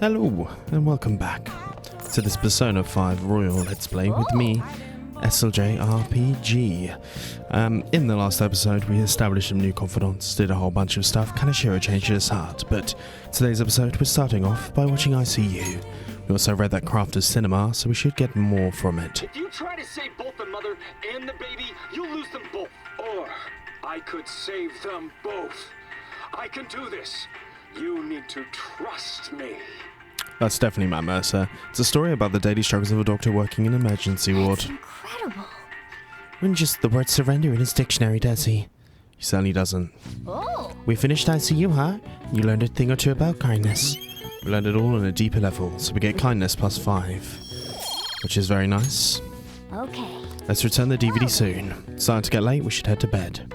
Hello, and welcome back to this Persona 5 Royal Let's Play with me, JRPG. In the last episode, we established some new confidants, did a whole bunch of stuff, Kaneshiro changed his heart, but today's episode we're starting off by watching ICU. We also read that craft is cinema, so we should get more from it. If you try to save both the mother and the baby, you'll lose them both. Or I could save them both. I can do this. You need to trust me. That's definitely Matt Mercer. It's a story about the daily struggles of a doctor working in an emergency ward. That's incredible. When just the word surrender in his dictionary, does he? He certainly doesn't. Oh. We finished ICU, huh? You learned a thing or two about kindness. We learned it all on a deeper level, so we get kindness plus 5. Which is very nice. Okay. Let's return the DVD soon. It's starting to get late, we should head to bed.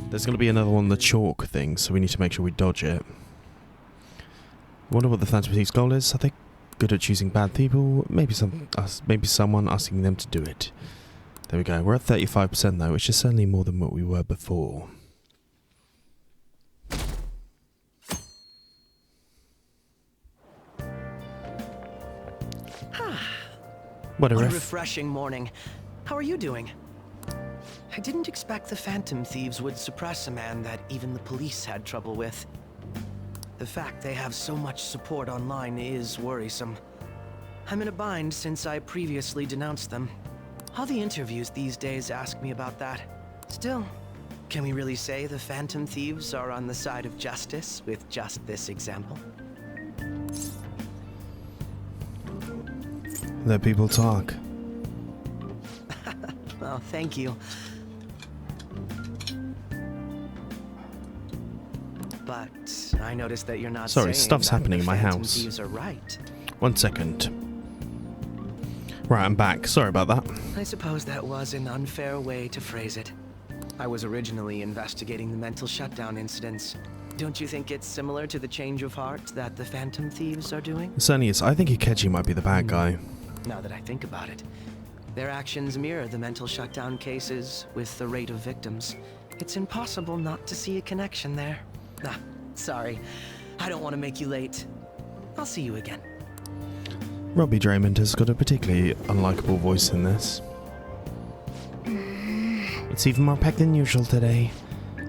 There's going to be another one, the chalk thing, so we need to make sure we dodge it. I wonder what the Phantom Thief's goal is. Are they good at choosing bad people? Maybe someone asking them to do it. There we go. We're at 35% though, which is certainly more than what we were before. What a refreshing morning. How are you doing? I didn't expect the Phantom Thieves would suppress a man that even the police had trouble with. The fact they have so much support online is worrisome. I'm in a bind since I previously denounced them. All the interviews these days ask me about that. Still, can we really say the Phantom Thieves are on the side of justice with just this example? Let people talk. Well, thank you. But I noticed that you're not Sorry, saying stuff's that happening in my the Phantom house. Thieves are right. 1 second. Right, I'm back. Sorry about that. I suppose that was an unfair way to phrase it. I was originally investigating the mental shutdown incidents. Don't you think it's similar to the change of heart that the Phantom Thieves are doing? It certainly is. I think Ikechi might be the bad guy. Now that I think about it, their actions mirror the mental shutdown cases with the rate of victims. It's impossible not to see a connection there. Nah, sorry. I don't want to make you late. I'll see you again. Robbie Draymond has got a particularly unlikable voice in this. It's even more packed than usual today.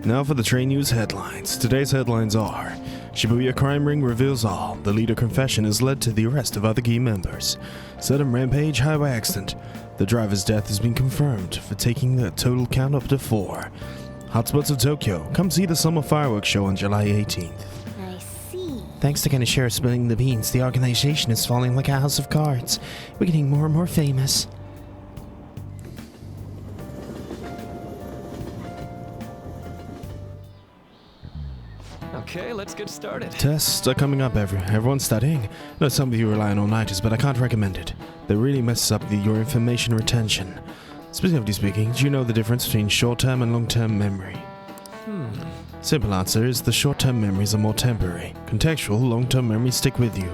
Now for the train news headlines. Today's headlines are: Shibuya crime ring reveals all. The leader confession has led to the arrest of other key members. Sudden rampage highway accident. The driver's death has been confirmed for taking the total count up to 4. Hotspots of Tokyo. Come see the summer fireworks show on July 18th. I see. Thanks to Kaneshiro spilling the beans, the organization is falling like a house of cards. We're getting more and more famous. Okay, let's get started. Tests are coming up, everyone's studying. I know some of you rely on all-nighters, but I can't recommend it. They really messes up your information retention. Specifically speaking, do you know the difference between short-term and long-term memory? Simple answer is the short-term memories are more temporary. Contextual, long-term memories stick with you.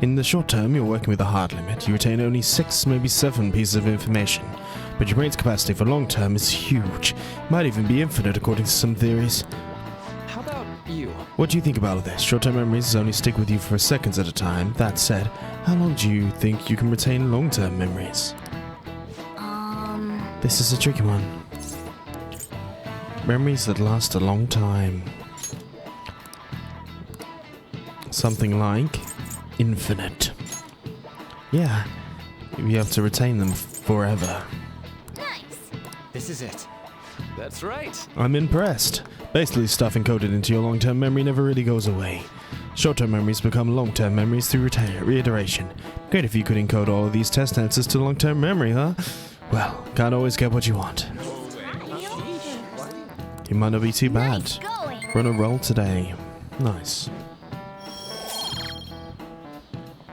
In the short term, you're working with a hard limit. You retain only 6, maybe 7 pieces of information. But your brain's capacity for long-term is huge. Might even be infinite according to some theories. How about you? What do you think about all this? Short-term memories only stick with you for seconds at a time. That said, how long do you think you can retain long-term memories? This is a tricky one. Memories that last a long time. Something like infinite. Yeah, you have to retain them forever. Nice. This is it. That's right. I'm impressed. Basically, stuff encoded into your long-term memory never really goes away. Short-term memories become long-term memories through reiteration. Great if you could encode all of these test answers to long-term memory, huh? Well, can't always get what you want. You might not be too bad. Nice going. We're on a roll today. Nice.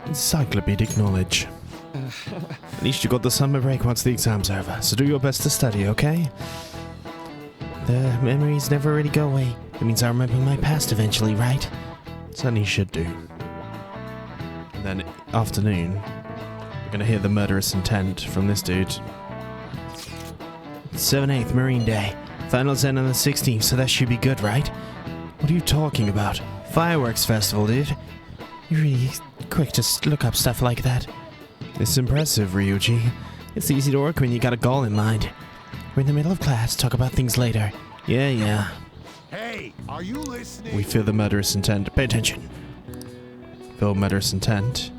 Encyclopedic knowledge. At least you got the summer break once the exam's over, so do your best to study, okay? The memories never really go away. It means I remember my past eventually, right? Certainly should do. And then, afternoon, we're gonna hear the murderous intent from this dude. 7/8 Marine Day. Finals end on the 16th, so that should be good, right? What are you talking about? Fireworks festival, dude. You're really quick to look up stuff like that. It's impressive, Ryuji. It's easy to work when you got a goal in mind. We're in the middle of class, talk about things later. Yeah. Hey, are you listening? We feel the murderous intent. Pay attention. Feel murderous intent.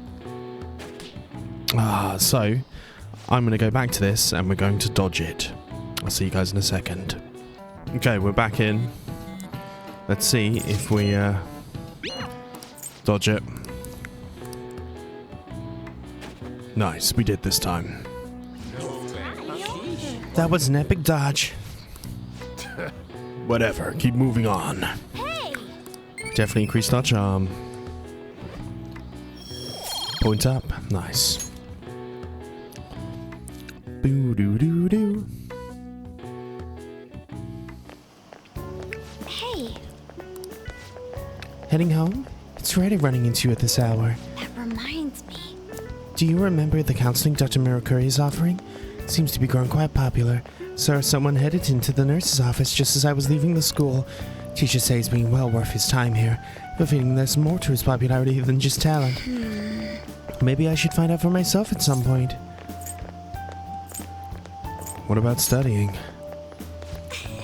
So, I'm going to go back to this and we're going to dodge it. I'll see you guys in a second. Okay, we're back in. Let's see if we dodge it. Nice, we did this time. That was an epic dodge. Whatever, keep moving on. Hey! Definitely increased our charm. Point up, nice. Boo doo doo doo. Hey, Heading home? It's rare running into you at this hour. that reminds me. Do you remember the counseling Dr. Mirakuri is offering? Seems to be growing quite popular. Sir, someone headed into the nurse's office just as I was leaving the school. Teacher says he's been well worth his time here, but feeling there's more to his popularity than just talent. Maybe I should find out for myself at some point. What about studying?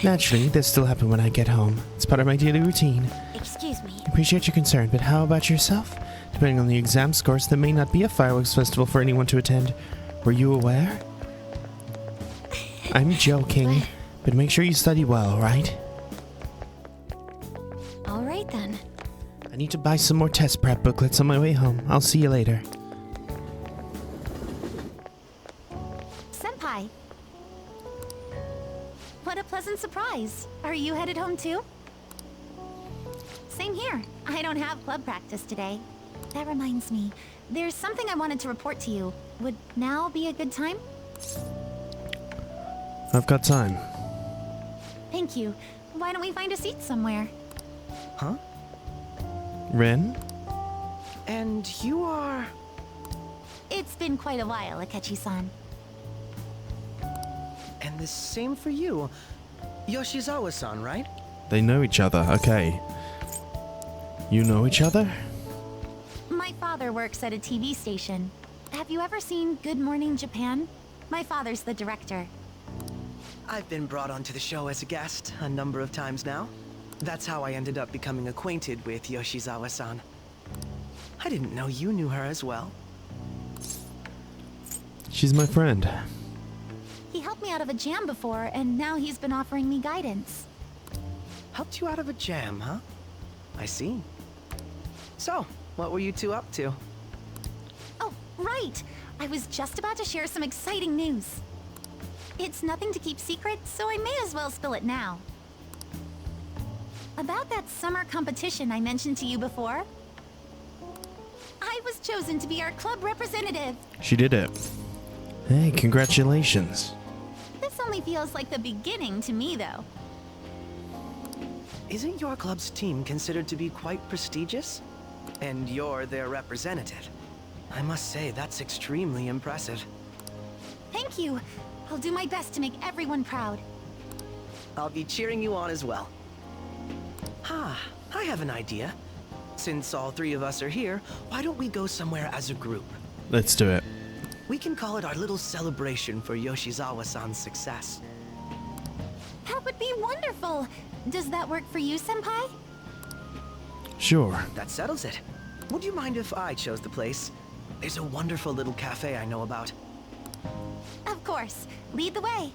Naturally, this still happen when I get home. It's part of my daily routine. Excuse me. Appreciate your concern, but how about yourself? Depending on the exam scores, there may not be a fireworks festival for anyone to attend. Were you aware? I'm joking, but make sure you study well, right? All right then. I need to buy some more test prep booklets on my way home. I'll see you later. Senpai. What a pleasant surprise. Are you headed home too? Same here. I don't have club practice today. That reminds me, there's something I wanted to report to you. Would now be a good time? I've got time. Thank you. Why don't we find a seat somewhere? Huh? Ren? And you are... It's been quite a while, Akechi-san. And the same for you. Yoshizawa-san, right? They know each other, okay. You know each other? My father works at a TV station. Have you ever seen Good Morning Japan? My father's the director. I've been brought onto the show as a guest a number of times now. That's how I ended up becoming acquainted with Yoshizawa-san. I didn't know you knew her as well. She's my friend. He helped me out of a jam before, and now he's been offering me guidance. Helped you out of a jam, huh? I see. So, what were you two up to? Oh, right! I was just about to share some exciting news. It's nothing to keep secret, so I may as well spill it now. About that summer competition I mentioned to you before. I was chosen to be our club representative. She did it. Hey, congratulations. This only feels like the beginning to me, though. Isn't your club's team considered to be quite prestigious? And you're their representative. I must say, that's extremely impressive. Thank you. I'll do my best to make everyone proud. I'll be cheering you on as well. I have an idea. Since all three of us are here, why don't we go somewhere as a group? Let's do it. We can call it our little celebration for Yoshizawa-san's success. That would be wonderful. Does that work for you, Senpai? Sure. That settles it. Would you mind if I chose the place? There's a wonderful little cafe I know about. Of course. Lead the way.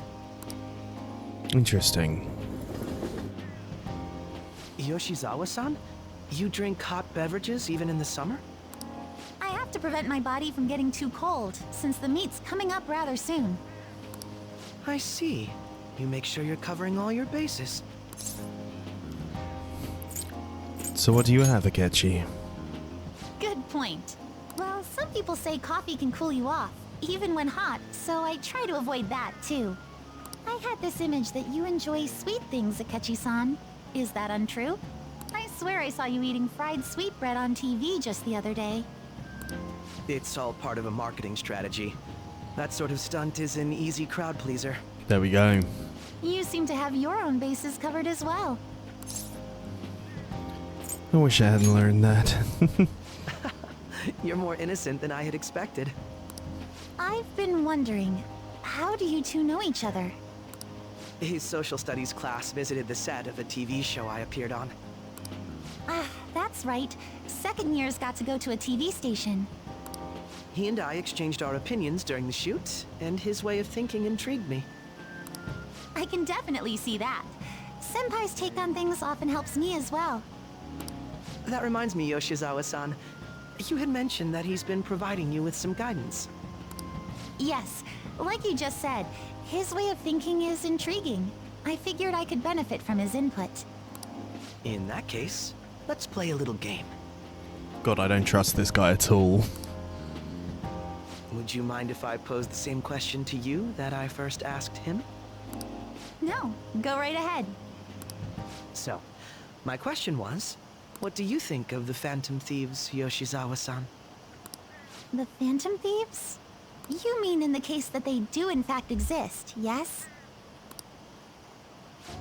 Interesting. Yoshizawa-san? You drink hot beverages even in the summer? I have to prevent my body from getting too cold, since the meet's coming up rather soon. I see. You make sure you're covering all your bases. So what do you have, Akechi? Good point. Well, some people say coffee can cool you off, even when hot, so I try to avoid that, too. I had this image that you enjoy sweet things, Akechi-san. Is that untrue? I swear I saw you eating fried sweetbread on TV just the other day. It's all part of a marketing strategy. That sort of stunt is an easy crowd pleaser. There we go. You seem to have your own bases covered as well. I wish I hadn't learned that. You're more innocent than I had expected. I've been wondering, how do you two know each other? His social studies class visited the set of a TV show I appeared on. Ah, that's right. Second years got to go to a TV station. He and I exchanged our opinions during the shoot, and his way of thinking intrigued me. I can definitely see that. Senpai's take on things often helps me as well. That reminds me, Yoshizawa-san. You had mentioned that he's been providing you with some guidance. Yes, like you just said, his way of thinking is intriguing. I figured I could benefit from his input. In that case, let's play a little game. God, I don't trust this guy at all. Would you mind if I posed the same question to you that I first asked him? No, go right ahead. So, my question was, what do you think of the Phantom Thieves, Yoshizawa-san? The Phantom Thieves? You mean in the case that they do in fact exist, yes?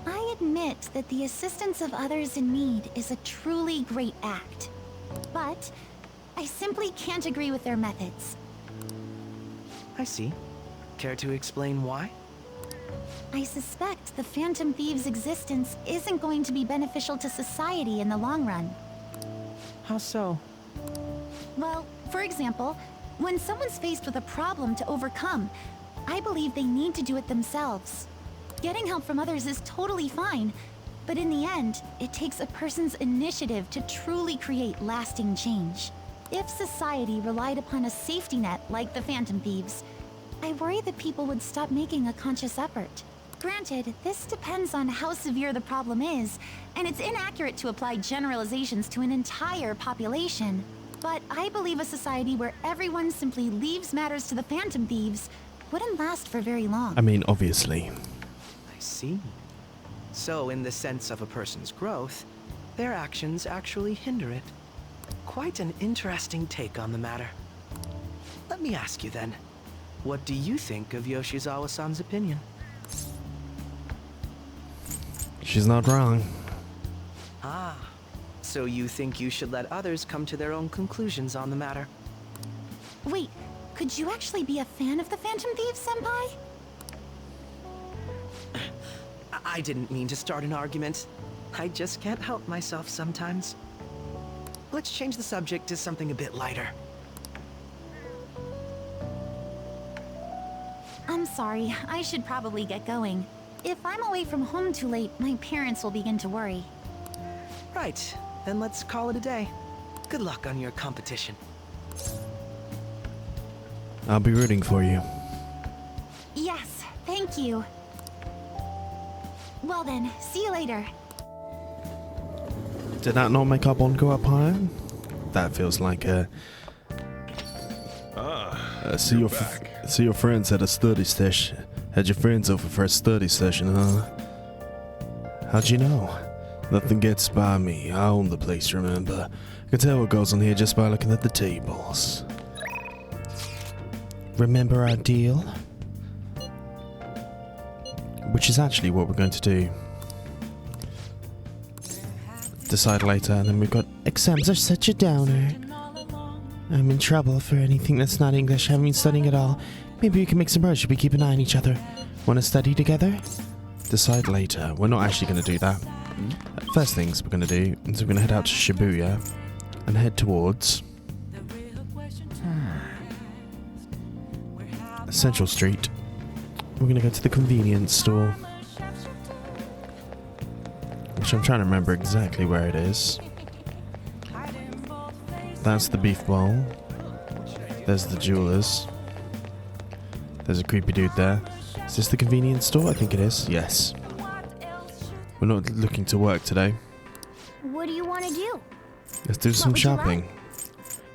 I admit that the assistance of others in need is a truly great act. But I simply can't agree with their methods. I see. Care to explain why? I suspect the Phantom Thieves' existence isn't going to be beneficial to society in the long run. How so? Well, for example, when someone's faced with a problem to overcome, I believe they need to do it themselves. Getting help from others is totally fine, but in the end, it takes a person's initiative to truly create lasting change. If society relied upon a safety net like the Phantom Thieves, I worry that people would stop making a conscious effort. Granted, this depends on how severe the problem is, and it's inaccurate to apply generalizations to an entire population. But I believe a society where everyone simply leaves matters to the Phantom Thieves wouldn't last for very long. I mean, obviously. I see. So, in the sense of a person's growth, their actions actually hinder it. Quite an interesting take on the matter. Let me ask you then, what do you think of Yoshizawa-san's opinion? She's not wrong. Ah, so you think you should let others come to their own conclusions on the matter? Wait, could you actually be a fan of the Phantom Thieves, Senpai? I didn't mean to start an argument. I just can't help myself sometimes. Let's change the subject to something a bit lighter. I'm sorry, I should probably get going. If I'm away from home too late, my parents will begin to worry. Right, then let's call it a day. Good luck on your competition. I'll be rooting for you. Yes, thank you. Well then, see you later. Did that not make our bond go up higher? That feels like a... see your friends at a study session. Had your friends over for a study session, huh? How'd you know? Nothing gets by me. I own the place, remember? I can tell what goes on here just by looking at the tables. Remember our deal? Which is actually what we're going to do. Decide later, and then we've got exams are such a downer. I'm in trouble for anything that's not English. I haven't been studying at all. Maybe we can make some Should we keep an eye on each other? Want to study together? Decide later. We're not actually going to do that. First things we're going to do is we're going to head out to Shibuya and head towards Central Street. We're going to go to the convenience store, which I'm trying to remember exactly where it is. That's the beef bowl. There's the jewelers. There's a creepy dude there. Is this the convenience store? I think it is. Yes. We're not looking to work today. What do you want to do? Let's do some would you shopping.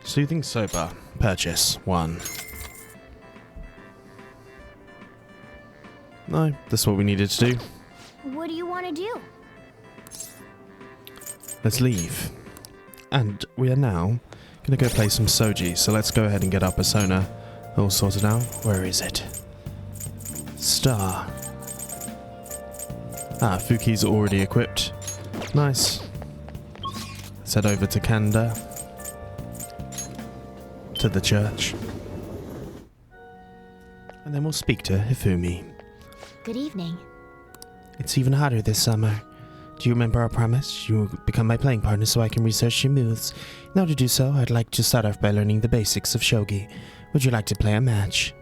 Soothing sober. Purchase 1. No, that's what we needed to do. What do you want to do? Let's leave. And we are now going to go play some Soji. So let's go ahead and get our persona all sorted out. Where is it? Star. Ah, Fuki's already equipped. Nice. Let's head over to Kanda. to the church. And then we'll speak to Hifumi. Good evening. It's even hotter this summer. Do you remember our promise? You will become my playing partner so I can research your moves. In order to do so, I'd like to start off by learning the basics of shogi. Would you like to play a match?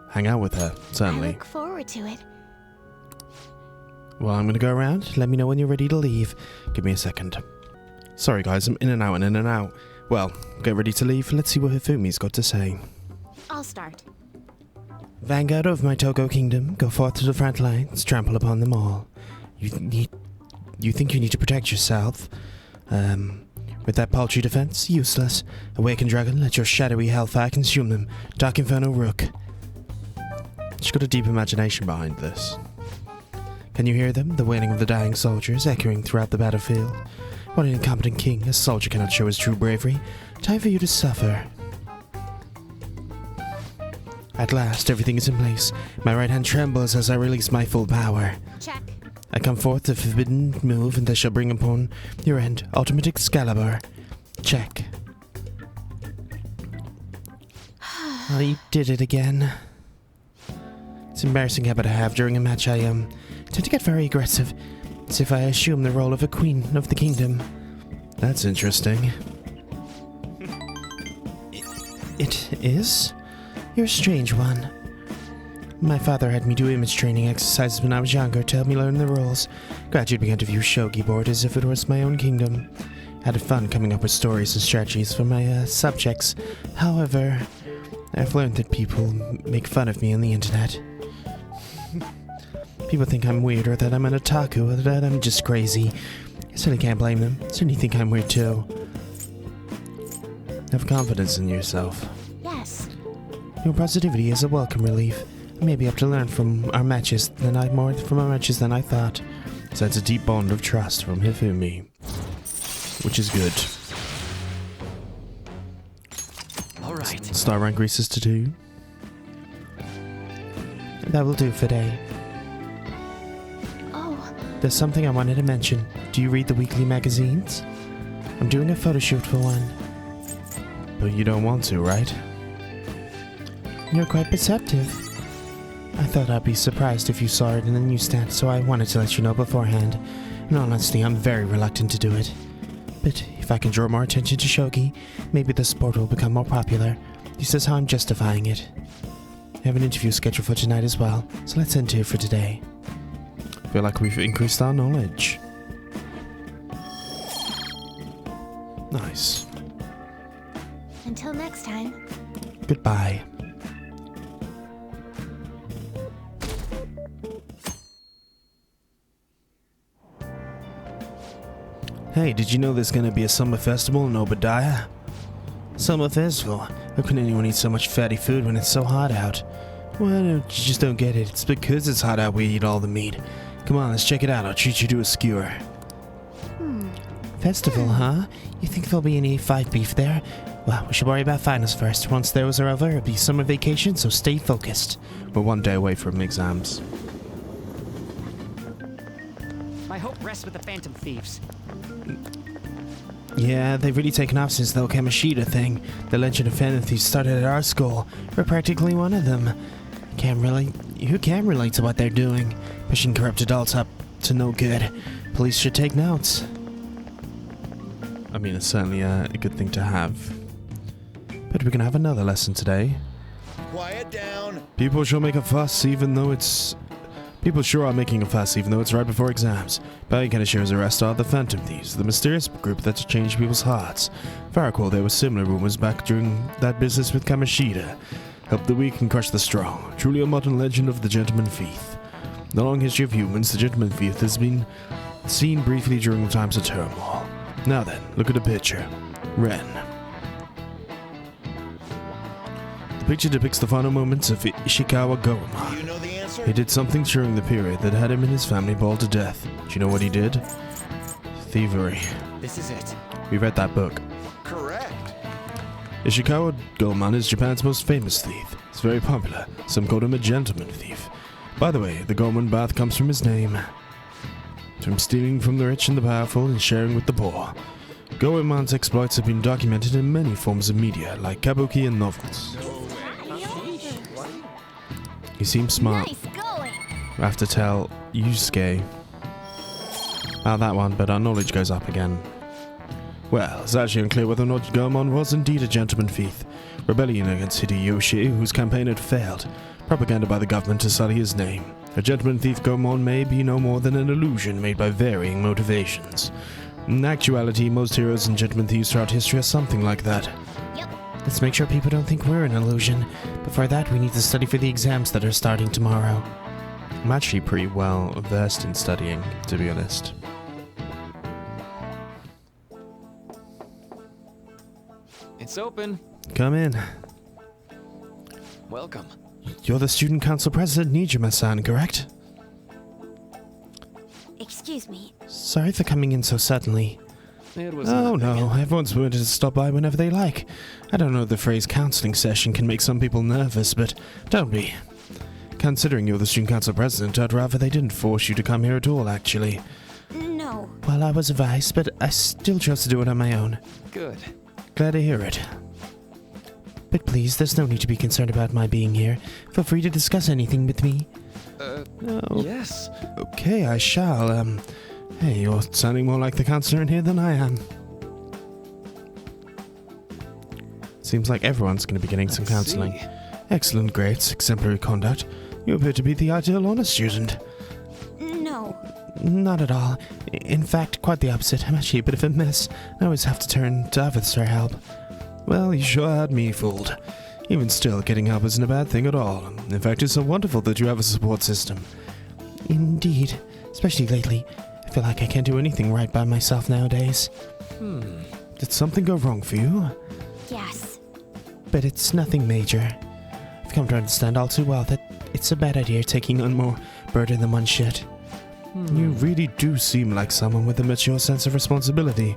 Hang out with her, certainly. I look forward to it. Well, I'm gonna go around. Let me know when you're ready to leave. Give me a second. Sorry guys, I'm in and out and in and out. Well, get ready to leave. Let's see what Hifumi's got to say. I'll start. Vanguard of my Togo kingdom, go forth to the front lines, trample upon them all. You think you need to protect yourself? With that paltry defense, useless. Awaken dragon, let your shadowy hellfire consume them. Dark inferno rook. She's got a deep imagination behind this. Can you hear them? The wailing of the dying soldiers echoing throughout the battlefield. What an incompetent king, a soldier cannot show his true bravery. Time for you to suffer. At last, everything is in place. My right hand trembles as I release my full power. Check. I come forth the forbidden move, and I shall bring upon your end ultimate Excalibur. Check. Oh, you did it again. It's an embarrassing habit I have during a match. I tend to get very aggressive, as if I assume the role of a queen of the kingdom. That's interesting. It is? You're a strange one. My father had me do image training exercises when I was younger to help me learn the rules. Gradually began to view shogi board as if it was my own kingdom. Had fun coming up with stories and strategies for my subjects. However, I've learned that people make fun of me on the internet. People think I'm weird, or that I'm an otaku, or that I'm just crazy. I certainly can't blame them. I certainly think I'm weird too. Have confidence in yourself. Yes. Your positivity is a welcome relief. I may be able to learn from our matches than I thought. Sense a deep bond of trust from Hifumi, which is good. All right. Star rank increases to 2. That will do for today. Oh, There's something I wanted to mention. Do you read the weekly magazines? I'm doing a photo shoot for one. But you don't want to, right? You're quite perceptive. I thought I'd be surprised if you saw it in the newsstand, so I wanted to let you know beforehand. In all honesty, I'm very reluctant to do it. But if I can draw more attention to shogi, maybe the sport will become more popular. This is how I'm justifying it. I have an interview scheduled for tonight as well, so let's end here for today. Feel like we've increased our knowledge. Nice. until next time. Goodbye. Hey, did you know there's gonna be a summer festival in Obadiah? Summer festival? How can anyone eat so much fatty food when it's so hot out? Well, you just don't get it. It's because it's hot out we eat all the meat. Come on, let's check it out. I'll treat you to a skewer. Festival, huh? You think there'll be any fight beef there? Well, we should worry about finals first. Once those are over, it'll be summer vacation, so stay focused. We're one day away from exams. My hope rests with the Phantom Thieves. Yeah, they've really taken off since the Kamishita thing. The legend of Phantom Thieves started at our school. We're practically one of them. Who can relate to what they're doing? Pushing corrupt adults up to no good. Police should take notes. I mean, it's certainly a good thing to have. But we're gonna have another lesson today. Quiet down. People sure make a fuss even though it's... People sure are making a fuss even though it's right before exams. Belly kind of shares the rest are the Phantom Thieves, the mysterious group that's changed people's hearts. Very cool, there were similar rumors back during that business with Kamishita. Help the weak and crush the strong. Truly a modern legend of the Gentleman Thief. In the long history of humans, the Gentleman Thief has been seen briefly during the times of turmoil. Now then, look at the picture. Ren. The picture depicts the final moments of Ishikawa Goroma. You know the answer? He did something during the period that had him and his family boiled to death. Do you know what he did? Thievery. This is it. We read that book. Correct. Ishikawa Goemon is Japan's most famous thief. He's very popular. Some call him a gentleman thief. By the way, the Goemon bath comes from his name. From stealing from the rich and the powerful and sharing with the poor. Goemon's exploits have been documented in many forms of media, like kabuki and novels. He seems smart. Nice going. I have to tell Yusuke about that one, but our knowledge goes up again. Well, it's actually unclear whether or not Goemon was indeed a gentleman thief. Rebellion against Hideyoshi, whose campaign had failed. Propaganda by the government to sully his name. A gentleman thief Goemon may be no more than an illusion made by varying motivations. In actuality, most heroes and gentleman thieves throughout history are something like that. Yep. Let's make sure people don't think we're an illusion. Before that, we need to study for the exams that are starting tomorrow. I'm actually pretty well versed in studying, to be honest. It's open. Come in. Welcome. You're the student council president, Nijima-san, correct? Excuse me. Sorry for coming in so suddenly. It was Oh nothing. no, everyone's permitted to stop by whenever they like. I don't know if the phrase counseling session can make some people nervous, but don't be. Considering you're the student council president, I'd rather they didn't force you to come here at all, actually. No. Well, I was advised, but I still chose to do it on my own. Good. Glad to hear it. But please, there's no need to be concerned about my being here. Feel free to discuss anything with me. Oh, Yes. okay, I shall. Hey, you're sounding more like the counselor in here than I am. Seems like everyone's going to be getting some Let's counseling. see. Excellent grades, exemplary conduct. You appear to be the ideal honor student. No. Not at all. In fact, quite the opposite. I'm actually a bit of a mess. I always have to turn to others for help. Well, you sure had me fooled. Even still, getting help isn't a bad thing at all. In fact, it's so wonderful that you have a support system. Indeed. Especially lately. I feel like I can't do anything right by myself nowadays. Did something go wrong for you? Yes. But it's nothing major. I've come to understand all too well that it's a bad idea taking on more burden than one should. You really do seem like someone with a mature sense of responsibility.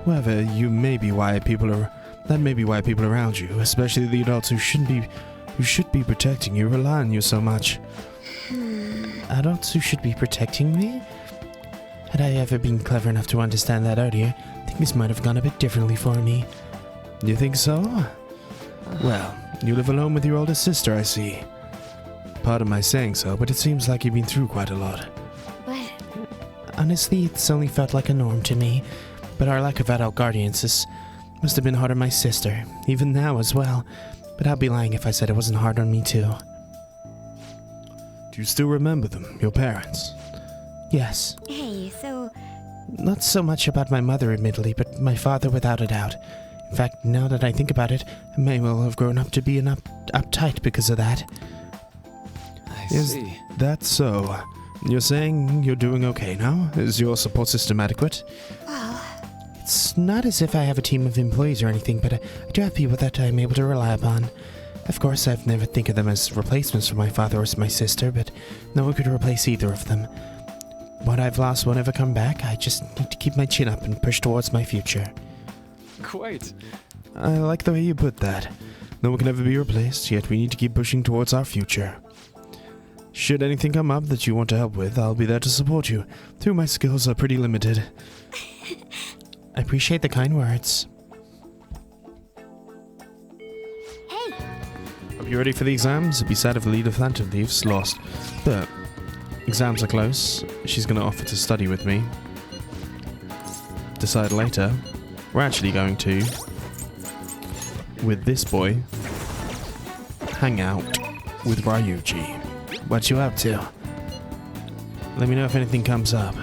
However, that may be why people around you, especially the adults who should be protecting you, rely on you so much. Adults who should be protecting me? Had I ever been clever enough to understand that earlier, things might have gone a bit differently for me. You think so? Well, you live alone with your older sister, I see. Pardon my saying so, but it seems like you've been through quite a lot. But Honestly, it's only felt like a norm to me, but our lack of adult guardians must have been hard on my sister, even now as well. But I'd be lying if I said it wasn't hard on me too. Do you still remember them, your parents? Yes. hey, so Not so much about my mother, admittedly, but my father without a doubt. In fact, now that I think about it, I may well have grown up to be uptight because of that. I Is see. that so? You're saying you're doing okay now? Is your support system adequate? It's not as if I have a team of employees or anything, but I do have people that I'm able to rely upon. Of course, I've never think of them as replacements for my father or my sister, but no one could replace either of them. What I've lost won't ever come back. I just need to keep my chin up and push towards my future. Quite. I like the way you put that. No one can ever be replaced, yet we need to keep pushing towards our future. Should anything come up that you want to help with, I'll be there to support you, though my skills are pretty limited. I appreciate the kind words. hey, Hope you're ready for the exams. It'd be sad if the leader of Phantom Thieves lost. But exams are close. She's going to offer to study with me. Decide later. We're actually going to, with this boy, hang out with Ryuji. What you up to? Let me know if anything comes up.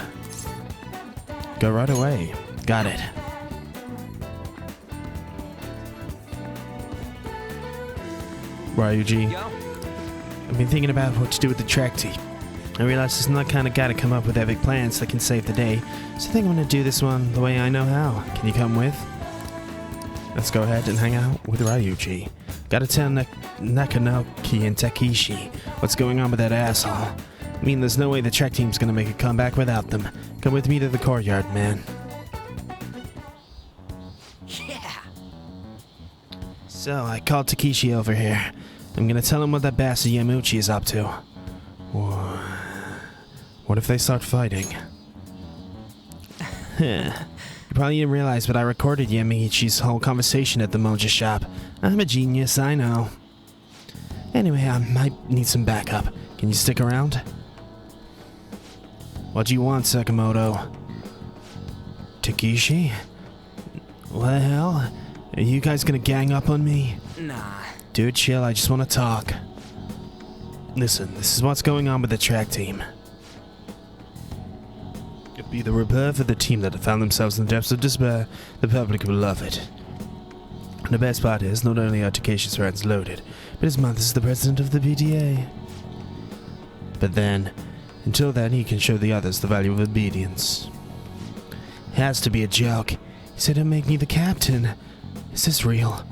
Go right away. Got it. Ryuji, Yo. I've been thinking about what to do with the track team. I realize I'm not the kind of guy to come up with epic plans that can save the day, so I think I'm going to do this one the way I know how. Can you come with? Let's go ahead and hang out with Ryuji. Gotta tell Nakanoki and Takeshi what's going on with that asshole. I mean, there's no way the track team's gonna make a comeback without them. Come with me to the courtyard, man. Yeah. So, I called Takeshi over here. I'm gonna tell him what that bastard Yamuchi is up to. What if they start fighting? You probably didn't realize, but I recorded Yamiichi's whole conversation at the Moja shop. I'm a genius, I know. Anyway, I might need some backup. Can you stick around? What do you want, Sakamoto? Takeshi? What the hell? Are you guys gonna gang up on me? Nah. Dude, chill, I just want to talk. Listen, this is what's going on with the track team. It'd be the rebirth of the team that have found themselves in the depths of despair. The public will love it. And the best part is, not only are Takeshi's friends loaded, but his mother is the president of the PTA. But then, until then, he can show the others the value of obedience. Has to be a joke. He said he'd make me the captain. Is this real?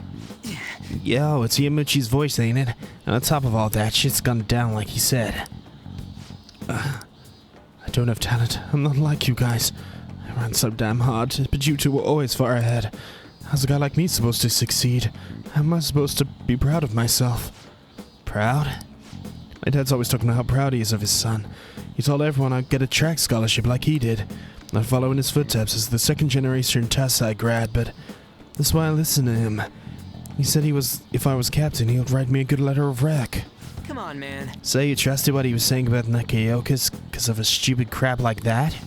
Yo, it's Yamuchi's voice, ain't it? And on top of all that, shit's gone down like he said. I don't have talent. I'm not like you guys. I ran so damn hard, but you two were always far ahead. How's a guy like me supposed to succeed? How am I supposed to be proud of myself? Proud? My dad's always talking about how proud he is of his son. He told everyone I'd get a track scholarship like he did. I'd follow in his footsteps as the second generation Tassai grad, but that's why I listen to him. He said if I was captain, he would write me a good letter of rec. Come on, man. So you trusted what he was saying about Nakayokas because of a stupid crap like that?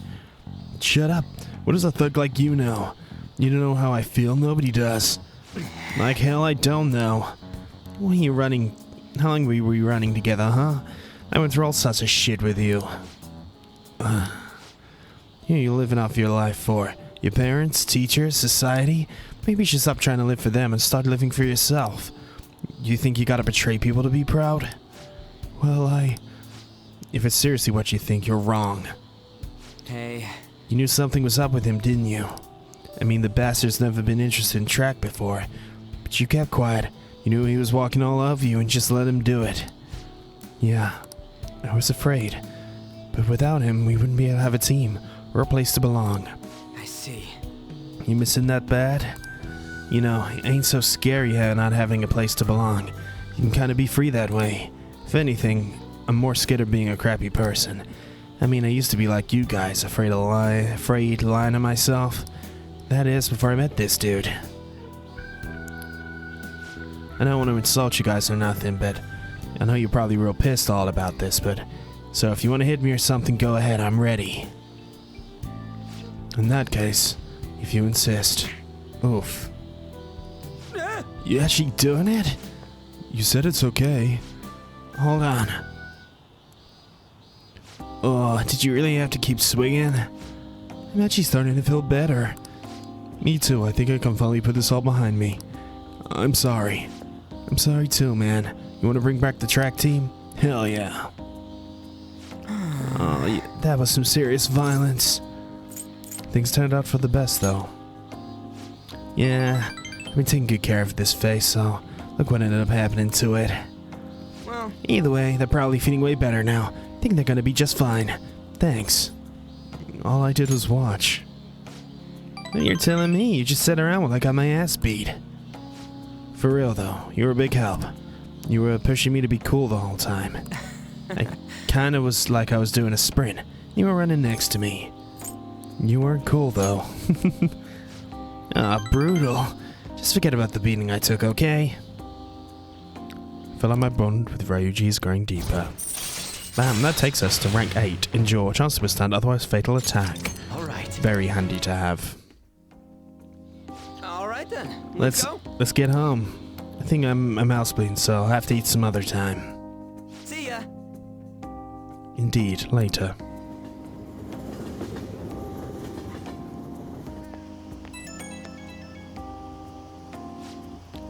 Shut up. What does a thug like you know? You don't know how I feel? Nobody does. Like hell, I don't know. When are you running? How long were we running together, huh? I went through all sorts of shit with you. Who are you living off your life for? Your parents, teachers, society? Maybe you should stop trying to live for them and start living for yourself. You think you gotta betray people to be proud? Well, if it's seriously what you think, you're wrong. Hey. You knew something was up with him, didn't you? I mean, the bastard's never been interested in track before. But you kept quiet. You knew he was walking all over you and just let him do it. Yeah, I was afraid. But without him, we wouldn't be able to have a team or a place to belong. I see. You missing that bad? You know, it ain't so scary not having a place to belong. You can kind of be free that way. If anything, I'm more scared of being a crappy person. I mean, I used to be like you guys, afraid lying to myself. That is, before I met this dude. I don't want to insult you guys or nothing, but I know you're probably real pissed all about this, but so if you want to hit me or something, go ahead, I'm ready. In that case, if you insist. Oof. You actually doing it? You said it's okay. Hold on. Oh, did you really have to keep swinging? I'm actually starting to feel better. Me too, I think I can finally put this all behind me. I'm sorry. I'm sorry too, man. You want to bring back the track team? Hell yeah. Oh, yeah, that was some serious violence. Things turned out for the best, though. Yeah, I've been taking good care of this face, so look what ended up happening to it. Well, Either way, they're probably feeling way better now. I think they're gonna be just fine. Thanks. All I did was watch. You're telling me you just sat around while I got my ass beat. For real though, you were a big help. You were pushing me to be cool the whole time. I kinda was like I was doing a sprint. You were running next to me. You weren't cool though. Ah, brutal. Just forget about the beating I took, okay? Feel like my bond with Ryuji is growing deeper. Bam, that takes us to rank 8. Endure, chance to withstand otherwise fatal attack. alright. Very handy to have. Alright then. Let's go. get home. I think I'm housebleeding, so I'll have to eat some other time. See ya. Indeed, later.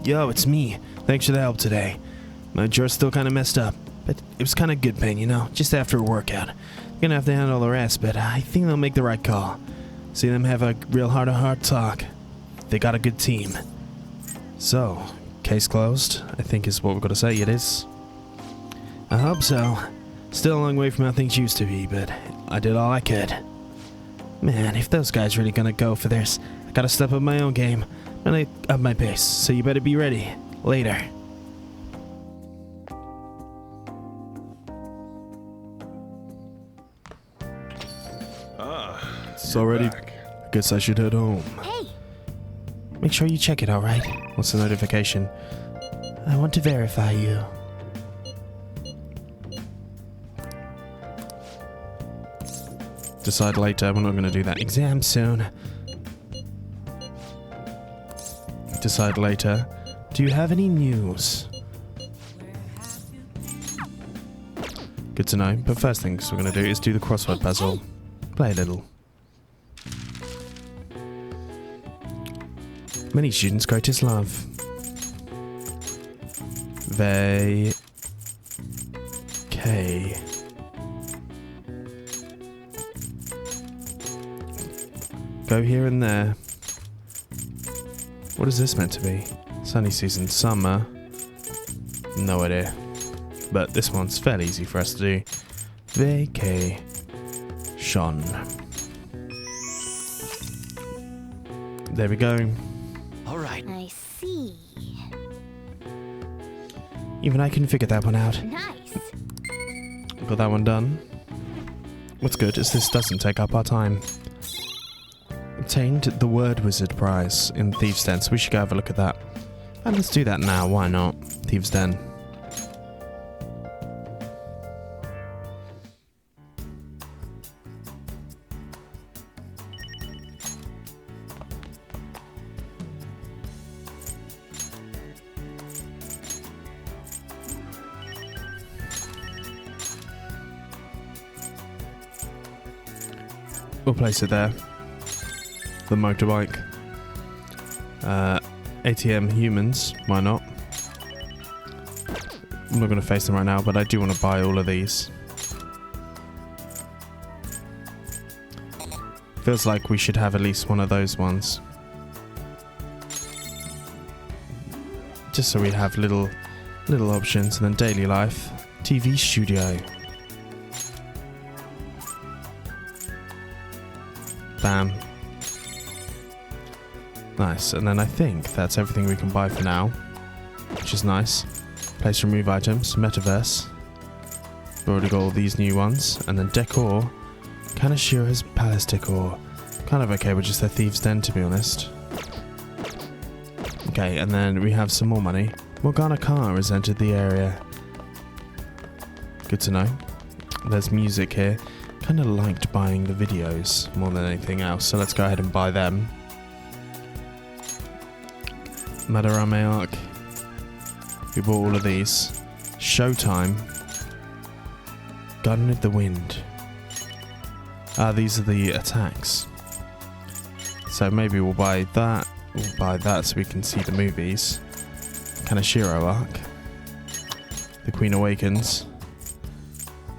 Yo, it's me. Thanks for the help today. My jaw's still kind of messed up, but it was kind of good pain, you know, just after a workout. Gonna have to handle the rest, but I think they'll make the right call. See them have a real heart-to-heart talk. They got a good team. So, case closed, I think is what we're gonna say it is. I hope so. Still a long way from how things used to be, but I did all I could. Man, if those guys really gonna go for this, I gotta step up my own game. And I up my pace, so you better be ready. Later. Ah, It's already back. Guess I should head home. Hey, Make sure you check it, alright? What's the notification? I want to verify you. Decide later. We're not going to do that. Exam soon. Decide later. Do you have any news? Good to know. But first things we're going to do is do the crossword puzzle. Play a little. Many students' greatest love. Vacay. Go here and there. What is this meant to be? Sunny season, summer. No idea. But this one's fairly easy for us to do. Vacation. There we go. All right. I see. Even I can figure that one out. Nice. Got that one done. What's good is this doesn't take up our time. Obtained the Word Wizard prize in Thieves' Den, so we should go have a look at that. And let's do that now, why not? Thieves' Den. We'll place it there. The motorbike. ATM humans, why not? I'm not going to face them right now, but I do want to buy all of these. Feels like we should have at least one of those ones. Just so we have little options, and then daily life. TV studio. Bam. Nice, and then I think that's everything we can buy for now, which is nice. Place remove items, metaverse. We've already got all these new ones, and then decor. Kanashira's palace decor. Kind of okay with just the Thieves' Den, to be honest. Okay, and then we have some more money. Morgana car has entered the area. Good to know. There's music here. Kind of liked buying the videos more than anything else, so let's go ahead and buy them. Madarame arc. We bought all of these. Showtime. Gun with the Wind. Ah, these are the attacks. So maybe we'll buy that. We'll buy that so we can see the movies. Kanashiro arc. The Queen Awakens.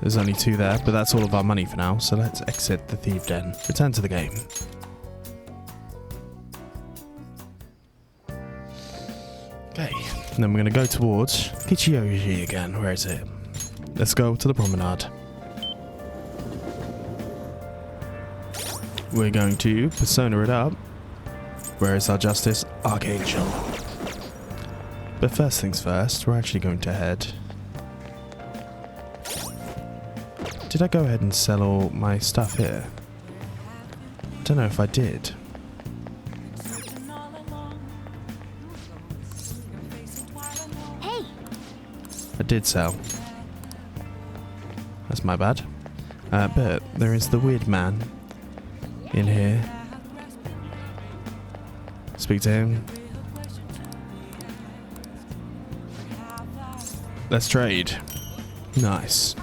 There's only 2 there, but that's all of our money for now, so let's exit the Thieve Den. Return to the game. Okay, and then we're going to go towards Kichiyoshi again. Where is it? Let's go to the promenade. We're going to persona it up. Where is our justice? Archangel. But first things first, we're actually going to head... Did I go ahead and sell all my stuff here? I don't know if I did. Hey, I did sell. That's my bad. But there is the weird man in here. Speak to him. Let's trade. Nice.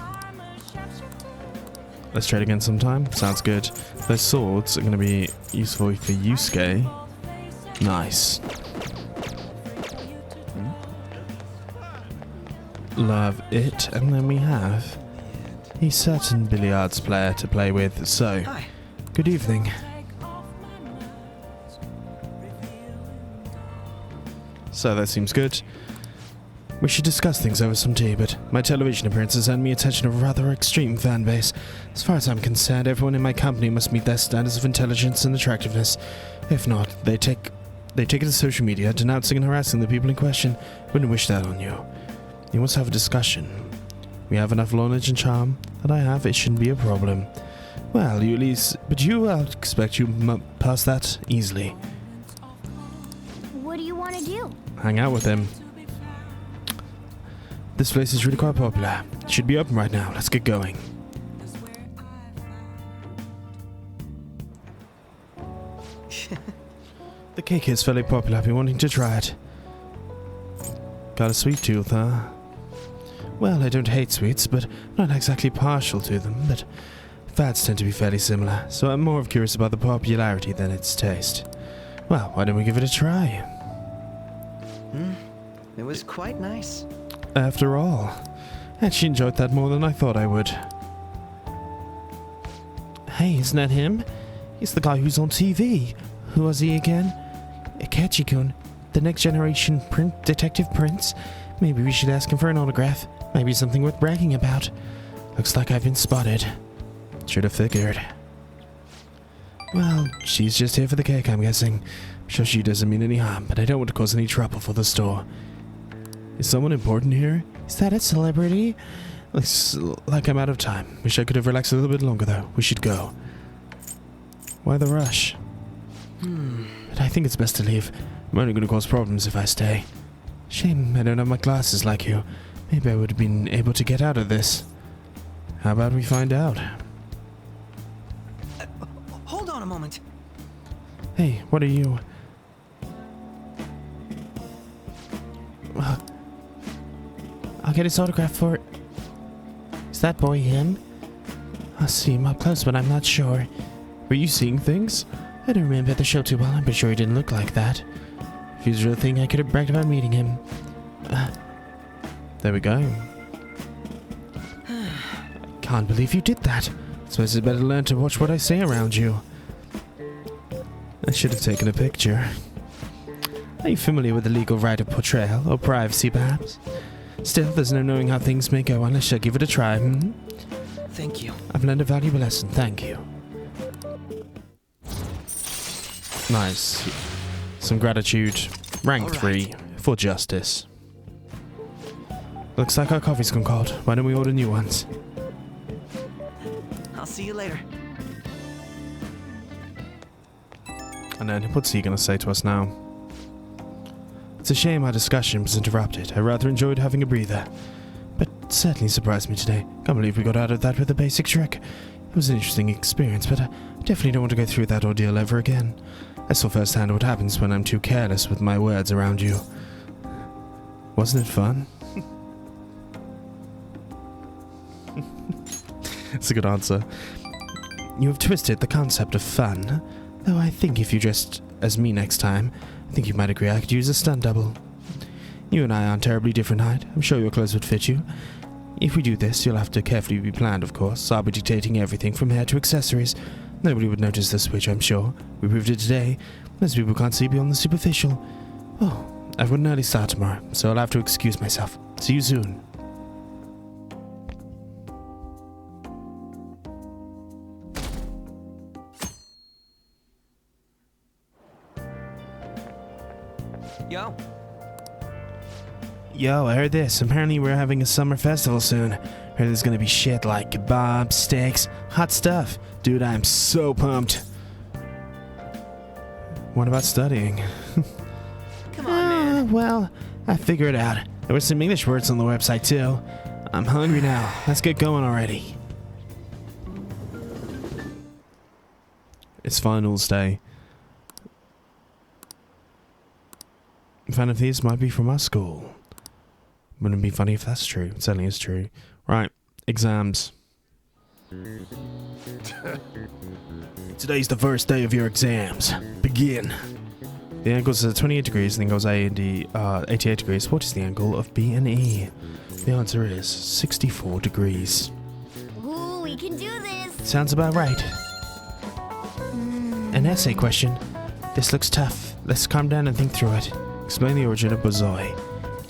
Let's trade again sometime. Sounds good. Those swords are going to be useful for Yusuke. Nice. Love it. And then we have a certain billiards player to play with. So, Hi. good evening. So that seems good. We should discuss things over some tea, but my television appearances earned me attention of a rather extreme fan base. As far as I'm concerned, everyone in my company must meet their standards of intelligence and attractiveness. If not, they take it to social media, denouncing and harassing the people in question. Wouldn't wish that on you. You must have a discussion. We have enough knowledge and charm that I have, it shouldn't be a problem. Well, you at least... But I'll expect you pass that easily. What do you want to do? Hang out with him. This place is really quite popular. It should be open right now. Let's get going. The cake is fairly popular. I've been wanting to try it. Got a sweet tooth, huh? Well, I don't hate sweets, but I'm not exactly partial to them, but fats tend to be fairly similar, so I'm more curious about the popularity than its taste. Well, why don't we give it a try? It was quite nice. After all, I actually enjoyed that more than I thought I would. Hey, isn't that him? He's the guy who's on TV. Who was he again? Akechi-kun, the next generation detective prince. Maybe we should ask him for an autograph. Maybe something worth bragging about. Looks like I've been spotted. Should have figured. Well, she's just here for the cake, I'm guessing. I'm sure she doesn't mean any harm, but I don't want to cause any trouble for the store. Is someone important here? Is that a celebrity? Looks like I'm out of time. Wish I could have relaxed a little bit longer, though. We should go. Why the rush? But I think it's best to leave. I'm only going to cause problems if I stay. Shame I don't have my glasses like you. Maybe I would have been able to get out of this. How about we find out? Hold on a moment. Hey, what are you? I'll get his autograph for it. Is that boy him? I'll see him up close, but I'm not sure. Were you seeing things? I don't remember the show too well. I'm pretty sure he didn't look like that. If he was a real thing, I could have bragged about meeting him. There we go. Can't believe you did that. Suppose I'd better learn to watch what I say around you. I should have taken a picture. Are you familiar with the legal right of portrayal, or privacy perhaps? Still, there's no knowing how things may go unless I give it a try, Thank you. I've learned a valuable lesson, thank you. Nice. Some gratitude. Rank 3 for justice. Looks like our coffee's gone cold. Why don't we order new ones? I'll see you later. And then, what's he gonna say to us now? It's a shame our discussion was interrupted. I rather enjoyed having a breather. But it certainly surprised me today. Can't believe we got out of that with a basic trick. It was an interesting experience, but I definitely don't want to go through that ordeal ever again. I saw firsthand what happens when I'm too careless with my words around you. Wasn't it fun? That's a good answer. You have twisted the concept of fun. Though I think if you dressed as me next time, I think you might agree I could use a stunt double. You and I aren't terribly different height. I'm sure your clothes would fit you. If we do this, you'll have to carefully be planned, of course. I'll be dictating everything from hair to accessories. Nobody would notice the switch, I'm sure. We proved it today. Most people can't see beyond the superficial. Oh, I've got an early start tomorrow, so I'll have to excuse myself. See you soon. Yo. Yo, I heard this. Apparently we're having a summer festival soon. Heard there's gonna be shit like kebabs, steaks, hot stuff. Dude, I'm so pumped. What about studying? Come on, man. Well, I figured it out. There were some English words on the website too. I'm hungry now. Let's get going already. It's finals day. Fan of these might be from our school. Wouldn't it be funny if that's true? It certainly is true. Right, exams. Today's the first day of your exams. Begin. The angle is 28 degrees and the angle is 88 degrees. What is the angle of B and E? The answer is 64 degrees. Ooh, we can do this. Sounds about right. An essay question. This looks tough. Let's calm down and think through it. Explain the origin of bozoi.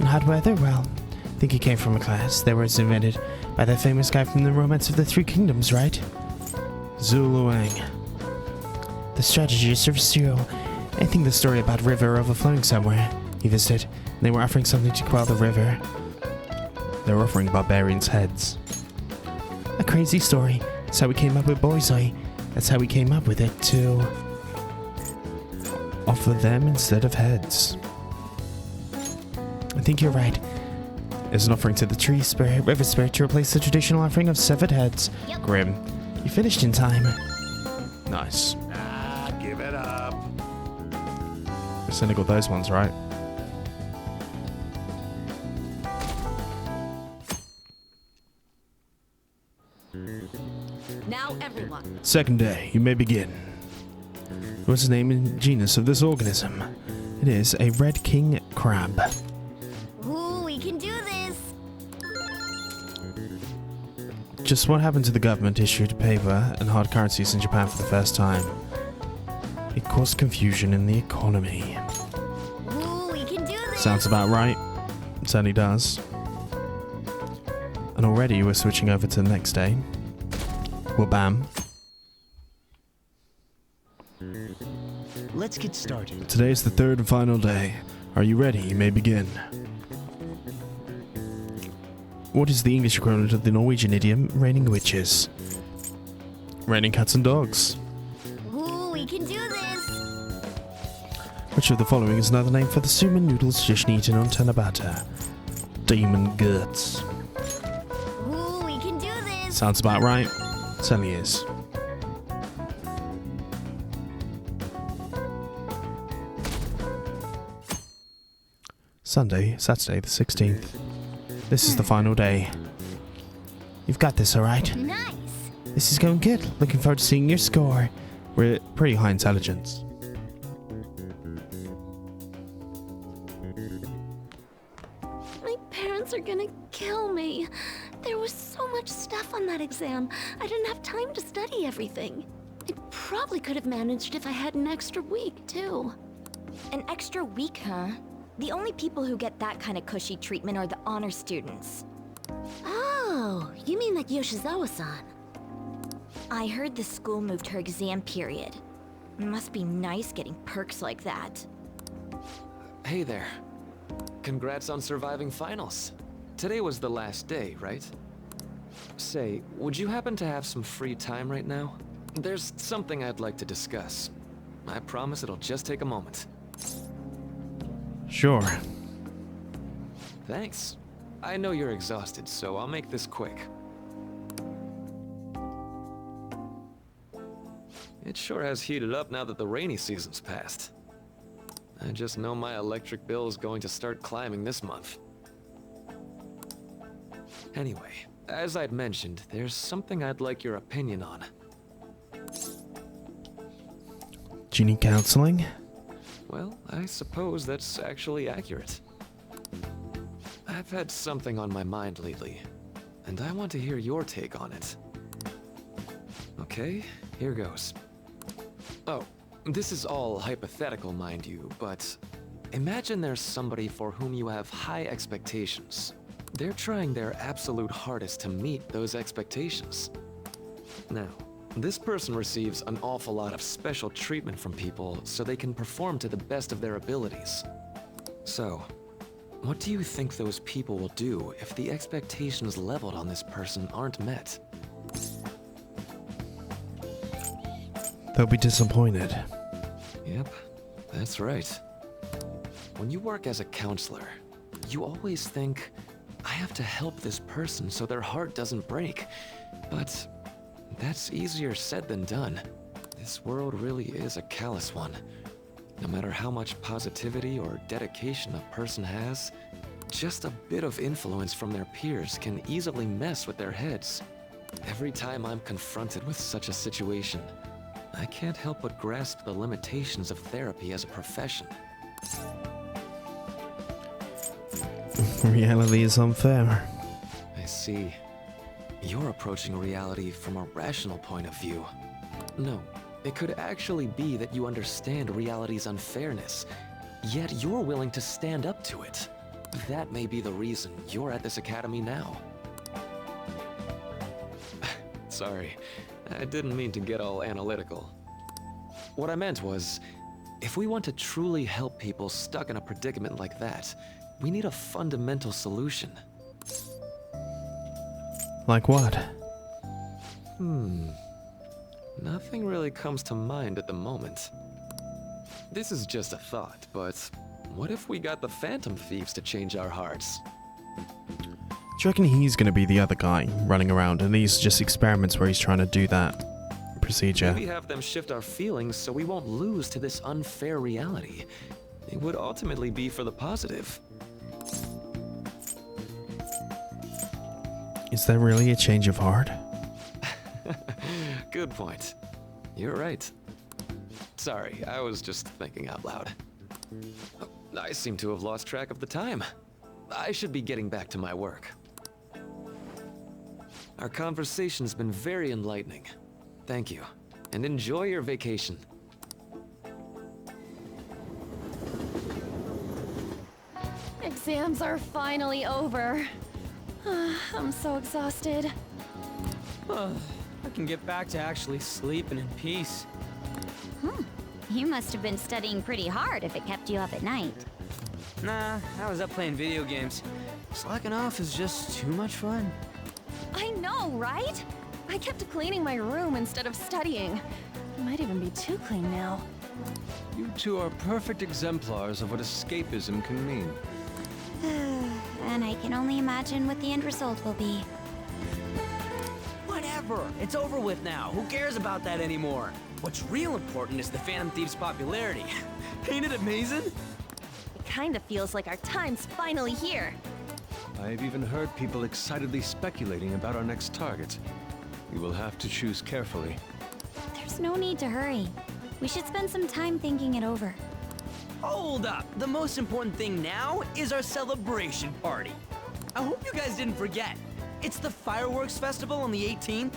In hot weather? Well, I think it came from a class. They were invented by that famous guy from the Romance of the Three Kingdoms, right? Zuluang. The strategy is Surface Zero. I think the story about river overflowing somewhere. He visited, and they were offering something to quell the river. They were offering barbarians' heads. A crazy story. That's how we came up with Boyzoi. That's how we came up with it to offer them instead of heads. I think you're right. As an offering to the tree spirit, river spirit, to replace the traditional offering of severed heads. Yep. Grim, you finished in time. Nice. Ah, give it up. Guess I only got those ones right. Now everyone. Second day, you may begin. What's the name and genus of this organism? It is a red king crab. Ooh, we can do this. Just what happened to the government issued paper and hard currencies in Japan for the first time? It caused confusion in the economy. Ooh, we can do this. Sounds about right. It certainly does. And already we're switching over to the next day. Well, bam. Let's get started. Today is the third and final day. Are you ready? You may begin. What is the English equivalent of the Norwegian idiom raining witches? Raining cats and dogs. Ooh, we can do this. Which of the following is another name for the suman noodles dish eaten on Tanabata? Demon guts. Ooh, we can do this. Sounds about right. Certainly is. Saturday the 16th. This is the final day. You've got this, alright? Nice. This is going good. Looking forward to seeing your score. We're at pretty high intelligence. My parents are gonna kill me. There was so much stuff on that exam. I didn't have time to study everything. I probably could have managed if I had an extra week, too. An extra week, huh? The only people who get that kind of cushy treatment are the honor students. Oh, you mean like Yoshizawa-san? I heard the school moved her exam period. Must be nice getting perks like that. Hey there. Congrats on surviving finals. Today was the last day, right? Say, would you happen to have some free time right now? There's something I'd like to discuss. I promise it'll just take a moment. Sure. Thanks. I know you're exhausted, so I'll make this quick. It sure has heated up now that the rainy season's passed. I just know my electric bill is going to start climbing this month. Anyway, as I'd mentioned, there's something I'd like your opinion on. Do you need counseling? Well, I suppose that's actually accurate. I've had something on my mind lately, and I want to hear your take on it. Okay, here goes. Oh, this is all hypothetical, mind you, but imagine there's somebody for whom you have high expectations. They're trying their absolute hardest to meet those expectations. Now, this person receives an awful lot of special treatment from people so they can perform to the best of their abilities. So, what do you think those people will do if the expectations leveled on this person aren't met? They'll be disappointed. Yep, that's right. When you work as a counselor, you always think, I have to help this person so their heart doesn't break. But that's easier said than done. This world really is a callous one. No matter how much positivity or dedication a person has, just a bit of influence from their peers can easily mess with their heads. Every time I'm confronted with such a situation, I can't help but grasp the limitations of therapy as a profession. Reality is unfair. I see. You're approaching reality from a rational point of view. No, it could actually be that you understand reality's unfairness, yet you're willing to stand up to it. That may be the reason you're at this academy now. Sorry, I didn't mean to get all analytical. What I meant was, if we want to truly help people stuck in a predicament like that, we need a fundamental solution. Like what? Nothing really comes to mind at the moment. This is just a thought, but what if we got the Phantom Thieves to change our hearts? Do you reckon he's going to be the other guy running around, and these are just experiments where he's trying to do that procedure? Maybe have them shift our feelings so we won't lose to this unfair reality. It would ultimately be for the positive. Is there really a change of heart? Good point. You're right. Sorry, I was just thinking out loud. I seem to have lost track of the time. I should be getting back to my work. Our conversation's been very enlightening. Thank you, and enjoy your vacation. Exams are finally over. I'm so exhausted. I can get back to actually sleeping in peace. You must have been studying pretty hard if it kept you up at night. Nah, I was up playing video games. Slacking off is just too much fun. I know, right? I kept cleaning my room instead of studying. It might even be too clean now. You two are perfect exemplars of what escapism can mean. And I can only imagine what the end result will be. Whatever, it's over with now. Who cares about that anymore? What's real important is the Phantom Thieves' popularity. Ain't it amazing? It kind of feels like our time's finally here. I've even heard people excitedly speculating about our next target. We will have to choose carefully. There's no need to hurry. We should spend some time thinking it over. Hold up! The most important thing now is our celebration party. I hope you guys didn't forget. It's the fireworks festival on the 18th.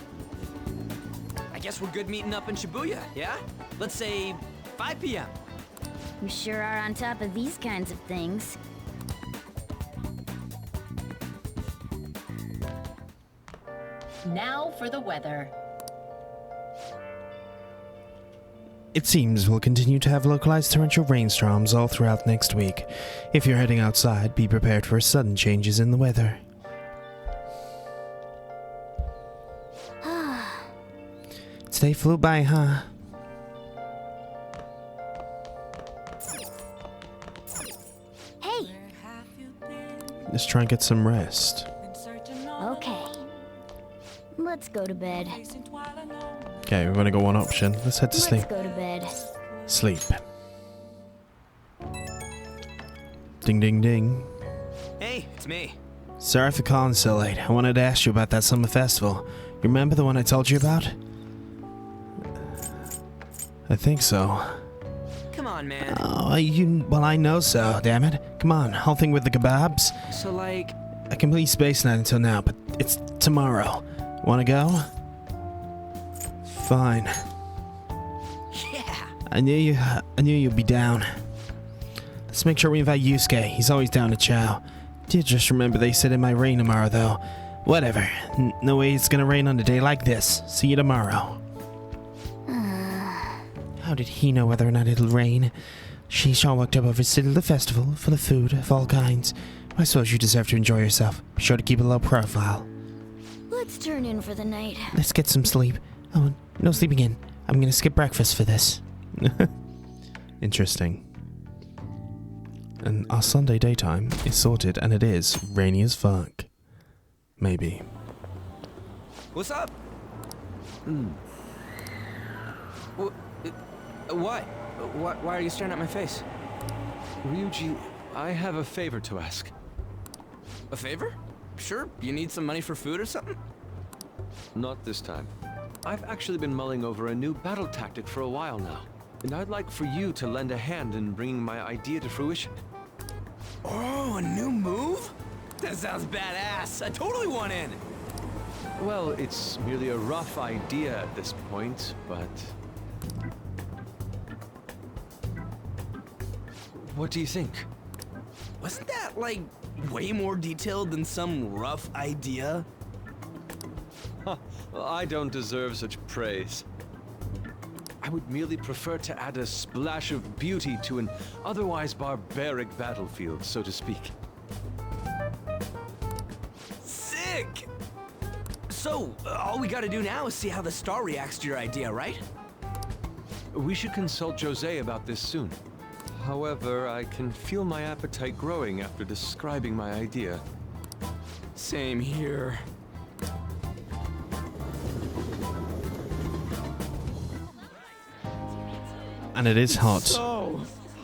I guess we're good meeting up in Shibuya, yeah? Let's say 5 p.m. You sure are on top of these kinds of things. Now for the weather. It seems we'll continue to have localized torrential rainstorms all throughout next week. If you're heading outside, be prepared for sudden changes in the weather. Today flew by, huh? Hey! Let's try and get some rest. Okay. Let's go to bed. Okay, we've only got one option. Let's head to sleep. Let's go to bed. Sleep. Ding ding ding. Hey, it's me. Sorry for calling so late. I wanted to ask you about that summer festival. You remember the one I told you about? I think so. Come on, man. Oh, well, I know so, damn it. Come on, whole thing with the kebabs. So, like... A complete space night until now, but it's tomorrow. Wanna go? Fine. Yeah! I knew you'd be down. Let's make sure we invite Yusuke. He's always down to chow. Did just remember they said it might rain tomorrow, though. Whatever. No way it's gonna rain on a day like this. See you tomorrow. How did he know whether or not it'll rain? She's all worked up over still the festival, full of food of all kinds. I suppose you deserve to enjoy yourself. Be sure to keep a low profile. Let's turn in for the night. Let's get some sleep. Oh, no sleeping in. I'm gonna skip breakfast for this. Interesting. And our Sunday daytime is sorted, and it is rainy as fuck. Maybe. What's up? What? Why are you staring at my face? Ryuji, I have a favor to ask. A favor? Sure, you need some money for food or something? Not this time. I've actually been mulling over a new battle tactic for a while now, and I'd like for you to lend a hand in bringing my idea to fruition. Oh, a new move? That sounds badass. I totally want in. Well, it's merely a rough idea at this point, but... What do you think? Wasn't that, like, way more detailed than some rough idea? Well, I don't deserve such praise. I would merely prefer to add a splash of beauty to an otherwise barbaric battlefield, so to speak. Sick! So, all we gotta do now is see how the star reacts to your idea, right? We should consult Jose about this soon. However, I can feel my appetite growing after describing my idea. Same here. And it is hot. So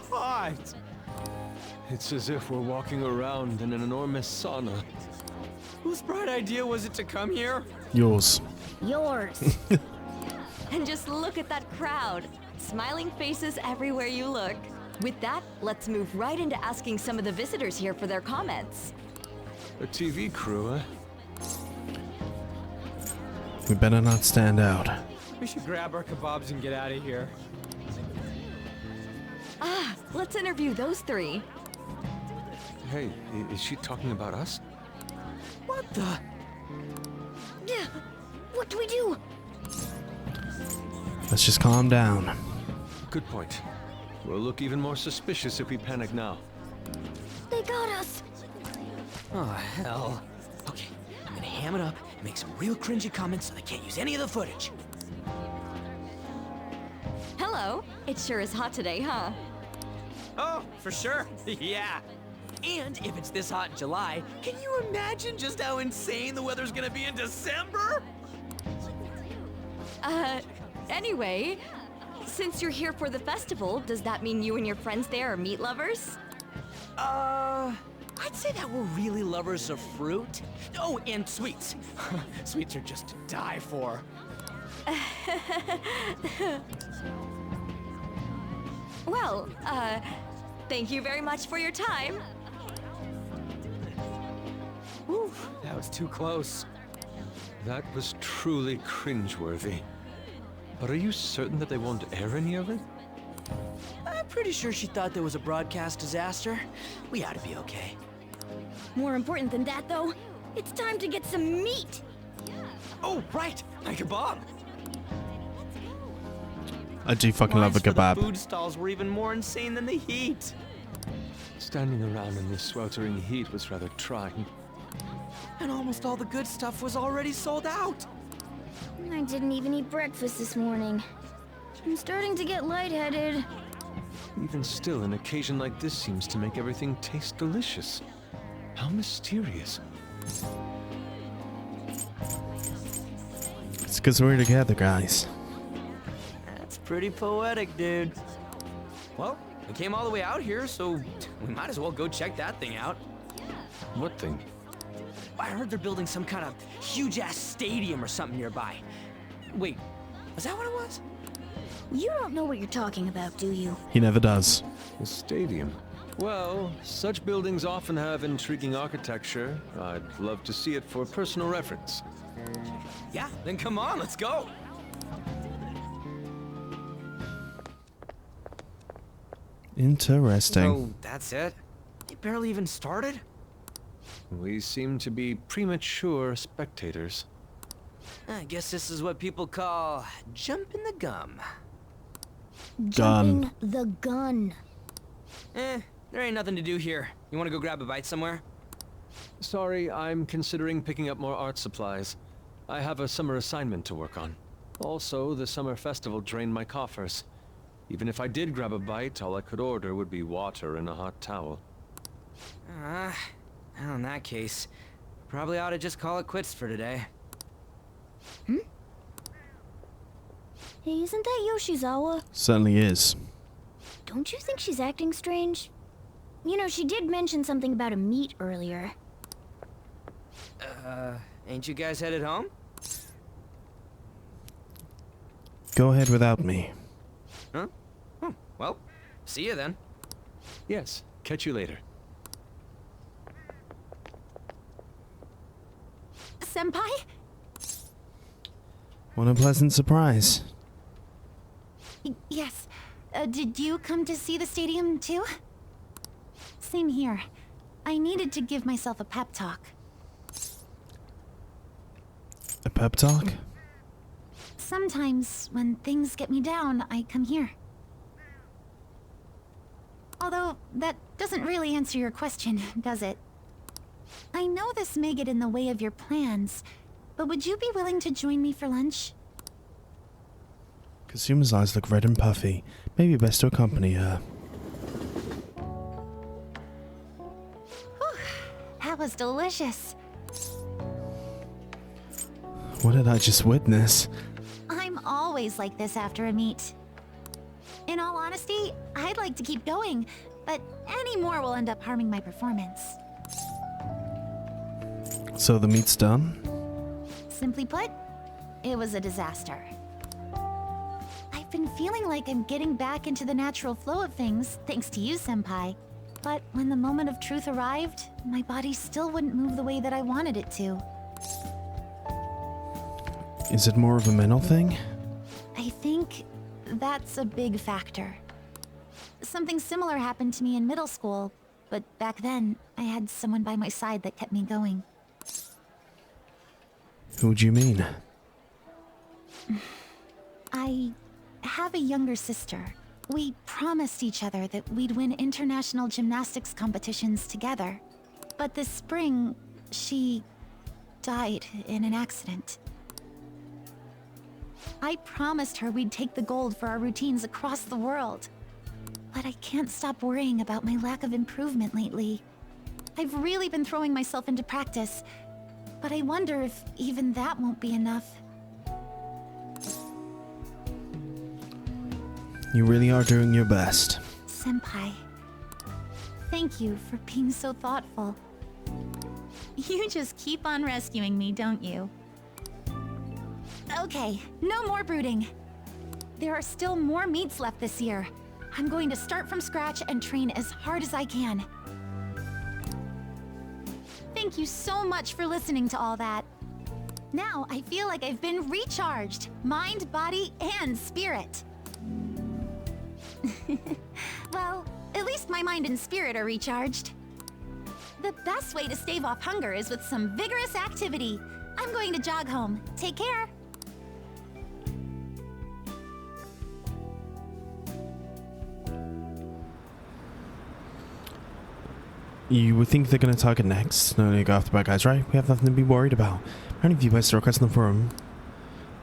hot. It's as if we're walking around in an enormous sauna. Whose bright idea was it to come here? Yours. Yours. And just look at that crowd. Smiling faces everywhere you look. With that, let's move right into asking some of the visitors here for their comments. A TV crew, eh? We better not stand out. We should grab our kebabs and get out of here. Ah, let's interview those three. Hey, is she talking about us? What the? Yeah, what do we do? Let's just calm down. Good point. We'll look even more suspicious if we panic now. They got us. Oh, hell. Okay, I'm gonna ham it up and make some real cringy comments so they can't use any of the footage. Hello. It sure is hot today, huh? Oh, for sure. Yeah. And if it's this hot in July, can you imagine just how insane the weather's gonna be in December? Anyway, since you're here for the festival, does that mean you and your friends there are meat lovers? I'd say that we're really lovers of fruit. Oh, and sweets. Sweets are just to die for. Well, thank you very much for your time. Whew, that was too close. That was truly cringeworthy. But are you certain that they won't air any of it? I'm pretty sure she thought there was a broadcast disaster. We ought to be okay. More important than that, though, it's time to get some meat. Oh, right, my kebab. I do fucking love a Lines for the kebab. food stalls were even more insane than the heat. Standing around in this sweltering heat was rather trying. And almost all the good stuff was already sold out. I didn't even eat breakfast this morning. I'm starting to get lightheaded. Even still, an occasion like this seems to make everything taste delicious. How mysterious. It's because we're together, guys. That's pretty poetic, dude. Well, we came all the way out here, so we might as well go check that thing out. What thing? I heard they're building some kind of huge-ass stadium or something nearby. Wait, was that what it was? You don't know what you're talking about, do you? He never does. A stadium. Well, such buildings often have intriguing architecture. I'd love to see it for personal reference. Yeah, then come on, let's go. Interesting. So, that's it? They barely even started? We seem to be premature spectators. I guess this is what people call jumping the gum. Jumping the gun. There ain't nothing to do here. You wanna go grab a bite somewhere? Sorry, I'm considering picking up more art supplies. I have a summer assignment to work on. Also, the summer festival drained my coffers. Even if I did grab a bite, all I could order would be water and a hot towel. Well, in that case, probably ought to just call it quits for today. Hey, isn't that Yoshizawa? Certainly is. Don't you think she's acting strange? You know, she did mention something about a meet earlier. Ain't you guys headed home? Go ahead without me. Huh? Oh, well, see you then. Yes, catch you later. Senpai? What a pleasant surprise. Yes. Did you come to see the stadium too? Same here. I needed to give myself a pep talk. A pep talk? Sometimes, when things get me down, I come here. Although, that doesn't really answer your question, does it? I know this may get in the way of your plans, but would you be willing to join me for lunch? Kasuma's eyes look red and puffy. Maybe best to accompany her. Whew, that was delicious. What did I just witness? I'm always like this after a meet. In all honesty, I'd like to keep going, but any more will end up harming my performance. So the meet's done? Simply put, it was a disaster. I've been feeling like I'm getting back into the natural flow of things, thanks to you, Senpai. But when the moment of truth arrived, my body still wouldn't move the way that I wanted it to. Is it more of a mental thing? I think that's a big factor. Something similar happened to me in middle school, but back then, I had someone by my side that kept me going. Who do you mean? I have a younger sister. We promised each other that we'd win international gymnastics competitions together. But this spring, she died in an accident. I promised her we'd take the gold for our routines across the world. But I can't stop worrying about my lack of improvement lately. I've really been throwing myself into practice, but I wonder if even that won't be enough. You really are doing your best. Senpai, thank you for being so thoughtful. You just keep on rescuing me, don't you? Okay, no more brooding. There are still more meets left this year. I'm going to start from scratch and train as hard as I can. Thank you so much for listening to all that. Now I feel like I've been recharged, mind, body, and spirit. Well, at least my mind and spirit are recharged. The best way to stave off hunger is with some vigorous activity. I'm going to jog home. Take care. You would think they're going to target next. No need to go after bad guys, right? We have nothing to be worried about. How many of you posted a request in the forum?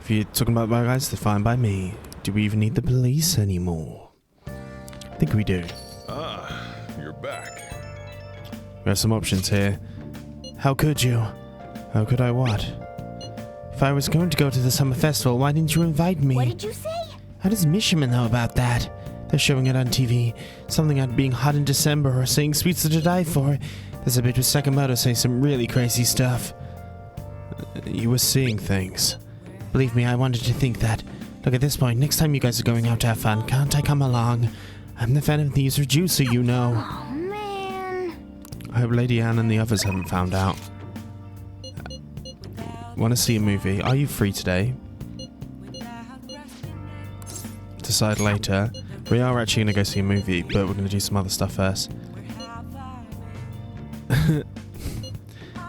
If you're talking about bad guys, they're fine by me. Do we even need the police anymore? I think we do. Ah, you're back. We have some options here. How could you? How could I what? If I was going to go to the summer festival, why didn't you invite me? What did you say? How does Mishima know about that? They're showing it on TV. Something about being hot in December or saying sweets to die for. There's a bit with Sakamoto saying some really crazy stuff. You were seeing things. Believe me, I wanted to think that. Look, at this point, next time you guys are going out to have fun, can't I come along? I'm the Phantom Thieves or Juice, so you know. Oh, man. I hope Lady Anne and the others haven't found out. Want to see a movie? Are you free today? Decide later. We are actually going to go see a movie, but we're going to do some other stuff first.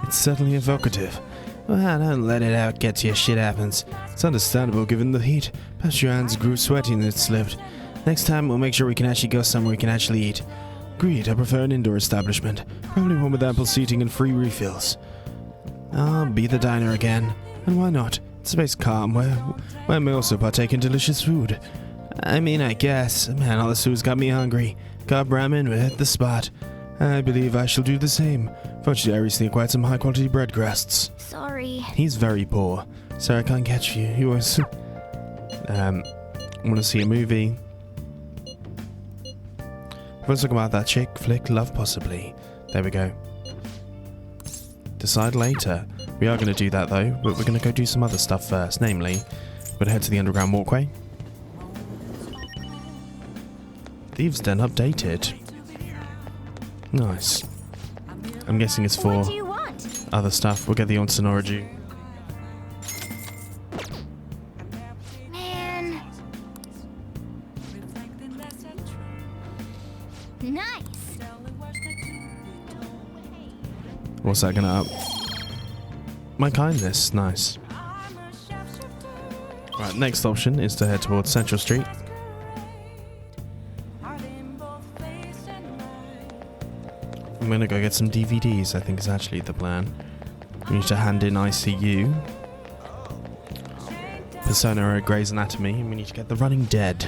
It's certainly evocative. Well, don't let it out, get to you, shit happens. It's understandable given the heat. Perhaps your hands grew sweaty and it slipped. Next time, we'll make sure we can actually go somewhere we can actually eat. Agreed, I prefer an indoor establishment. Probably one with ample seating and free refills. I'll be the diner again. And why not? It's a space calm where I may also partake in delicious food. I mean, I guess. Man, all this food's got me hungry. Got ramen, we hit the spot. I believe I shall do the same. Fortunately, I recently acquired some high-quality bread crusts. Sorry. He's very poor. Sorry, I can't catch you. He was... want to see a movie. Let's talk about that chick flick, Love Possibly. There we go. Decide later. We are going to do that though, but we're going to go do some other stuff first. Namely, we're going to head to the underground walkway. Thieves Den updated. Nice. I'm guessing it's for What do you want? other stuff. We'll get the Onsen Orgy. Man. Nice. What's that gonna up? My kindness. Nice. Right, next option is to head towards Central Street. I'm gonna go get some DVDs, I think is actually the plan. We need to hand in ICU. Persona or Grey's Anatomy, and we need to get The Running Dead.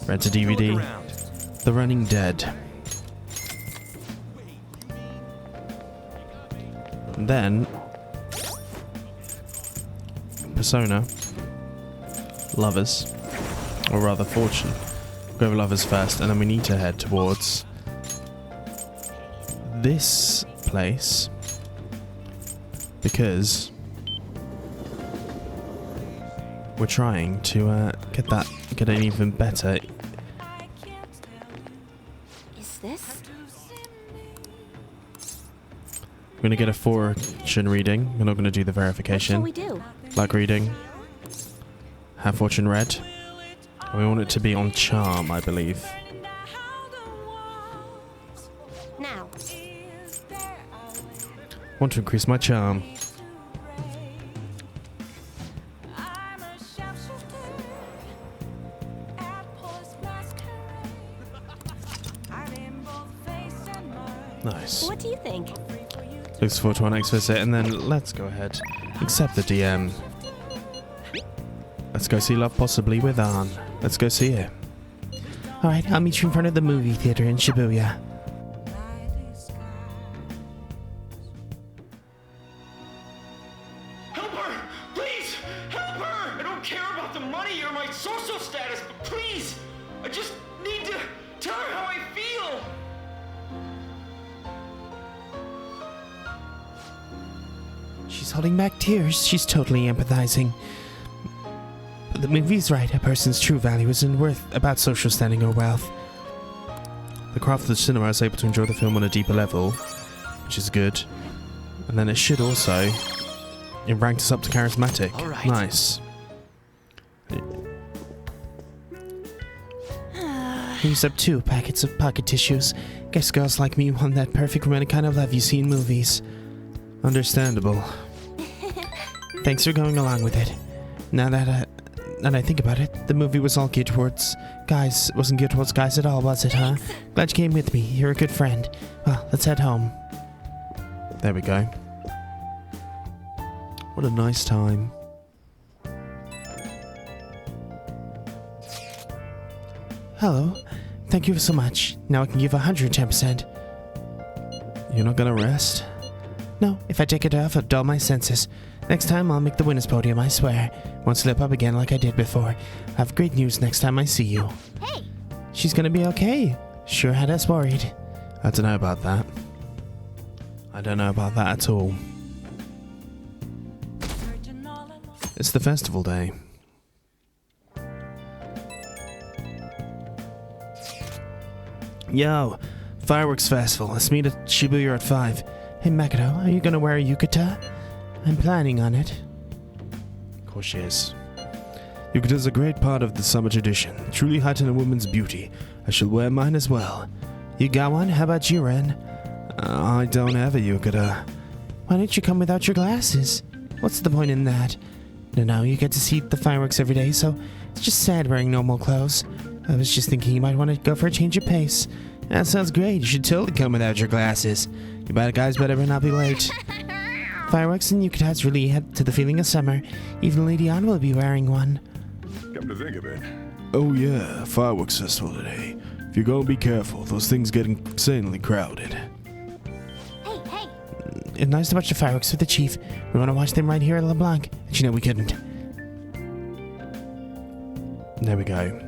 Rent a DVD. The Running Dead. And then Persona. Lovers. Or rather Fortune. Go over Lovers first, and then we need to head towards this place because we're trying to get an even better. Is this? We're gonna get a fortune reading. We're not gonna do the verification. What shall we do? Luck reading. Have fortune read. We want it to be on charm, I believe. Now. Want to increase my charm. Nice. What do you think? Looks forward to our next visit, and then let's go ahead. Accept the DM. Let's go see Love Possibly with Ann. Let's go see her. Alright, I'll meet you in front of the movie theater in Shibuya. Help her! Please! Help her! I don't care about the money or my social status, but please! I just need to tell her how I feel! She's holding back tears. She's totally empathizing. But the movie's right. A person's true value isn't worth about social standing or wealth. The craft of the cinema is able to enjoy the film on a deeper level, which is good. And then it should also... It ranked us up to charismatic. All right. Nice. Here's up 2 packets of pocket tissues. Guess girls like me want that perfect romantic kind of love you see in movies. Understandable. Thanks for going along with it. Now that I think about it, the movie was all geared towards guys. It wasn't geared towards guys at all, was it, huh? Glad you came with me. You're a good friend. Well, let's head home. There we go. What a nice time. Hello. Thank you so much. Now I can give 110%. You're not gonna rest? No, if I take it off, I'll dull my senses. Next time, I'll make the winner's podium, I swear. Won't slip up again like I did before. I have great news next time I see you. Hey! She's gonna be okay. Sure had us worried. I don't know about that. I don't know about that at all. It's the festival day. Yo, fireworks festival. Let's meet at Shibuya at 5. Hey Makoto, are you gonna wear a yukata? I'm planning on it. Of course she is. Yukata is a great part of the summer tradition. Truly heighten a woman's beauty. I shall wear mine as well. You got one? How about you, Ren? I don't have a yukata. Why don't you come without your glasses? What's the point in that? No, you get to see the fireworks every day, so it's just sad wearing normal clothes. I was just thinking you might want to go for a change of pace. That sounds great. You should totally come without your glasses. You bad guys better not be late. Fireworks and yukatas really add to the feeling of summer. Even Lady Ann will be wearing one. Come to think of it. Oh yeah, fireworks festival today. If you're gonna be careful, those things get insanely crowded. Hey! It's nice to watch the fireworks with the chief. We want to watch them right here at LeBlanc. But you know we couldn't. There we go.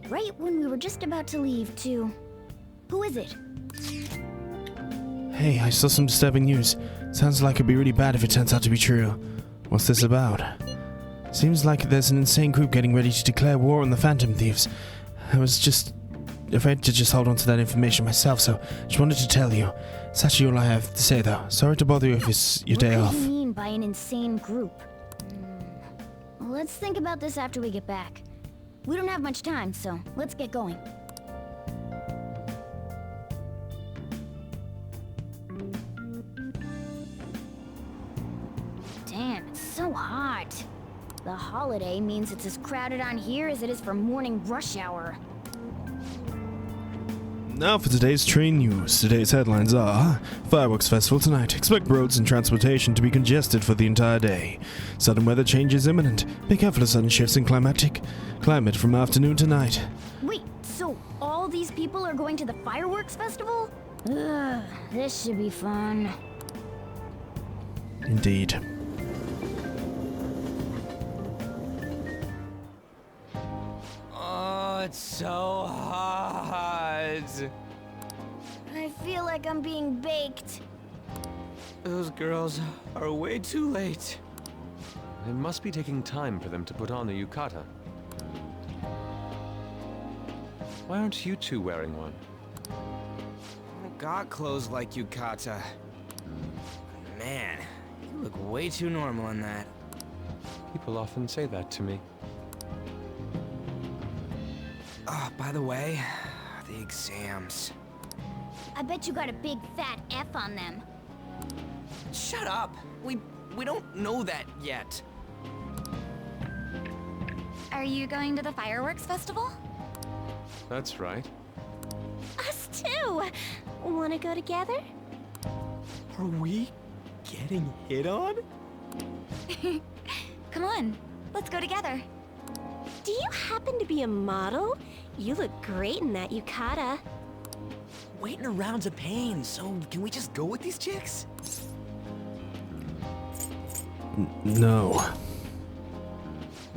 Right when we were just about to leave, too. Who is it? Hey, I saw some disturbing news. Sounds like it'd be really bad if it turns out to be true. What's this about? Seems like there's an insane group getting ready to declare war on the Phantom Thieves. I was just afraid to just hold on to that information myself, so just wanted to tell you. It's actually all I have to say, though. Sorry to bother you if it's your day off. What do you mean by an insane group? Let's think about this after we get back. We don't have much time, so let's get going. Damn, it's so hot. The holiday means it's as crowded on here as it is for morning rush hour. Now for today's train news. Today's headlines are: Fireworks Festival tonight. Expect roads and transportation to be congested for the entire day. Sudden weather changes imminent. Be careful of sudden shifts in climate from afternoon to night. Wait, so all these people are going to the fireworks festival? Ugh, this should be fun. Indeed. Oh, it's so hot. I feel like I'm being baked. Those girls are way too late. It must be taking time for them to put on the yukata. Why aren't you two wearing one? I don't got clothes like yukata. Man, you look way too normal in that. People often say that to me. Oh, by the way, the exams. I bet you got a big fat F on them. Shut up! We don't know that yet. Are you going to the fireworks festival? That's right. Us too! Wanna go together? Are we getting hit on? Come on, let's go together. Do you happen to be a model? You look great in that yukata. Waiting around's a pain, so can we just go with these chicks? No.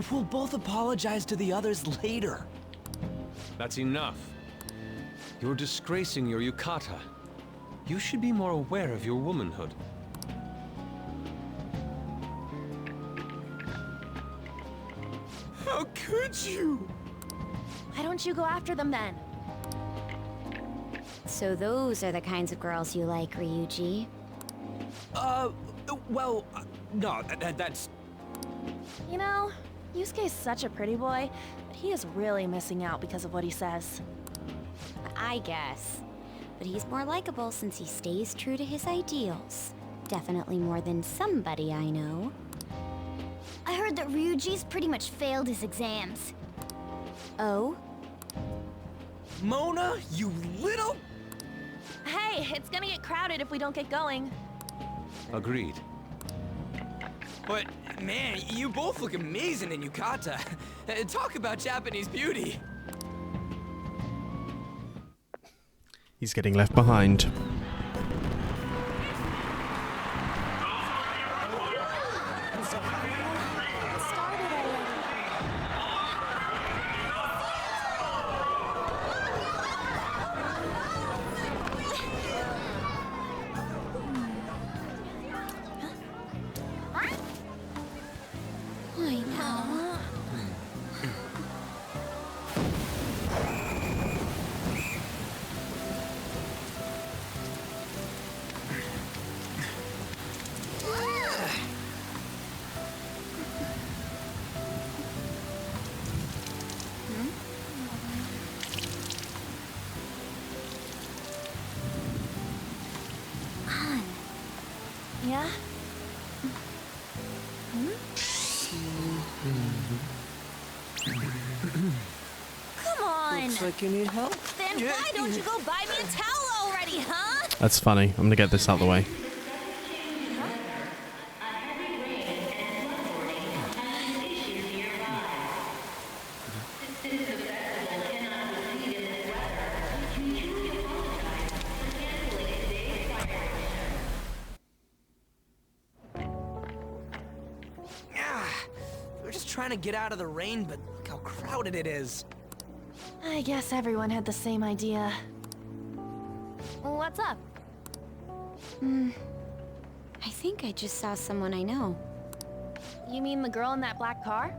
We'll both apologize to the others later. That's enough. You're disgracing your yukata. You should be more aware of your womanhood. How could you? Why don't you go after them then? So those are the kinds of girls you like, Ryuji? Well, no, that's... You know, Yusuke's such a pretty boy, but he is really missing out because of what he says. I guess. But he's more likable since he stays true to his ideals. Definitely more than somebody I know. I heard that Ryuji's pretty much failed his exams. Oh? Mona, you little... Hey, it's gonna get crowded if we don't get going. Agreed. But, man, you both look amazing in yukata. Talk about Japanese beauty. He's getting left behind. Yeah? Come on! Looks like you need help. Then why don't you go buy me a towel already, huh? That's funny. I'm gonna get this out of the way. We're just trying to get out of the rain, but look how crowded it is. I guess everyone had the same idea. What's up? I think I just saw someone I know. You mean the girl in that black car?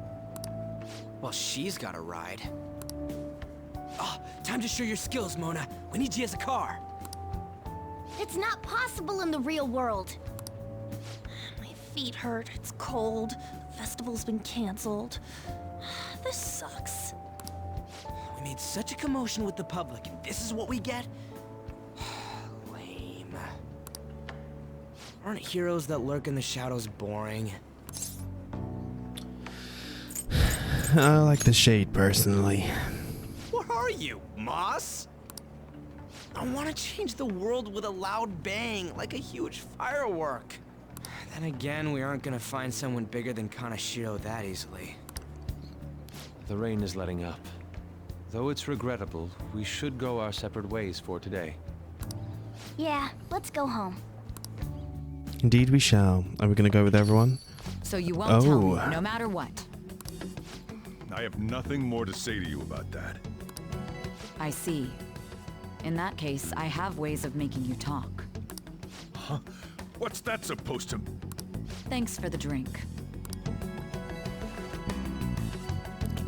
Well, she's got a ride. Oh, time to show your skills, Mona. We need you as a car. It's not possible in the real world. My feet hurt, it's cold, the festival's been canceled. This sucks. We made such a commotion with the public, and this is what we get? Lame. Aren't heroes that lurk in the shadows boring? I like the shade, personally. What are you, Moss? I want to change the world with a loud bang, like a huge firework. Then again, we aren't gonna find someone bigger than Kanashiro that easily. The rain is letting up. Though it's regrettable, we should go our separate ways for today. Yeah, let's go home. Indeed we shall. Are we going to go with everyone? So you won't tell me, no matter what. I have nothing more to say to you about that. I see. In that case, I have ways of making you talk. Huh? What's that supposed to... Thanks for the drink.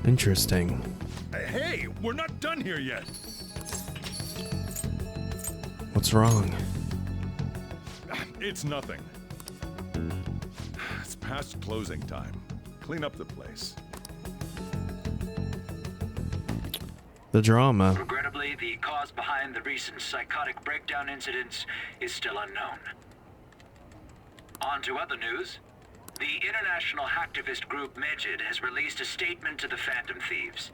Interesting. Hey, we're not done here yet. What's wrong? It's nothing. It's past closing time. Clean up the place. The drama. Regrettably, the cause behind the recent psychotic breakdown incidents is still unknown. On to other news. The international hacktivist group Medjed has released a statement to the Phantom Thieves.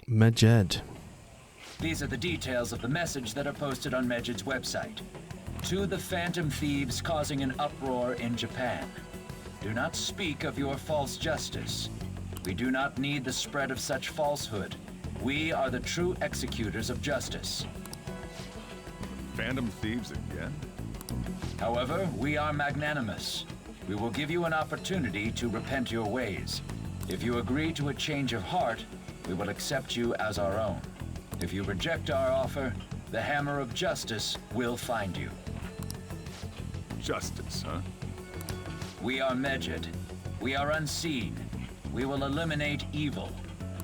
Medjed. These are the details of the message that are posted on Medjed's website. To the Phantom Thieves causing an uproar in Japan. Do not speak of your false justice. We do not need the spread of such falsehood. We are the true executors of justice. Phantom Thieves again? However, we are magnanimous. We will give you an opportunity to repent your ways. If you agree to a change of heart, we will accept you as our own. If you reject our offer, the hammer of justice will find you. Justice, huh? We are Medjed. We are unseen. We will eliminate evil.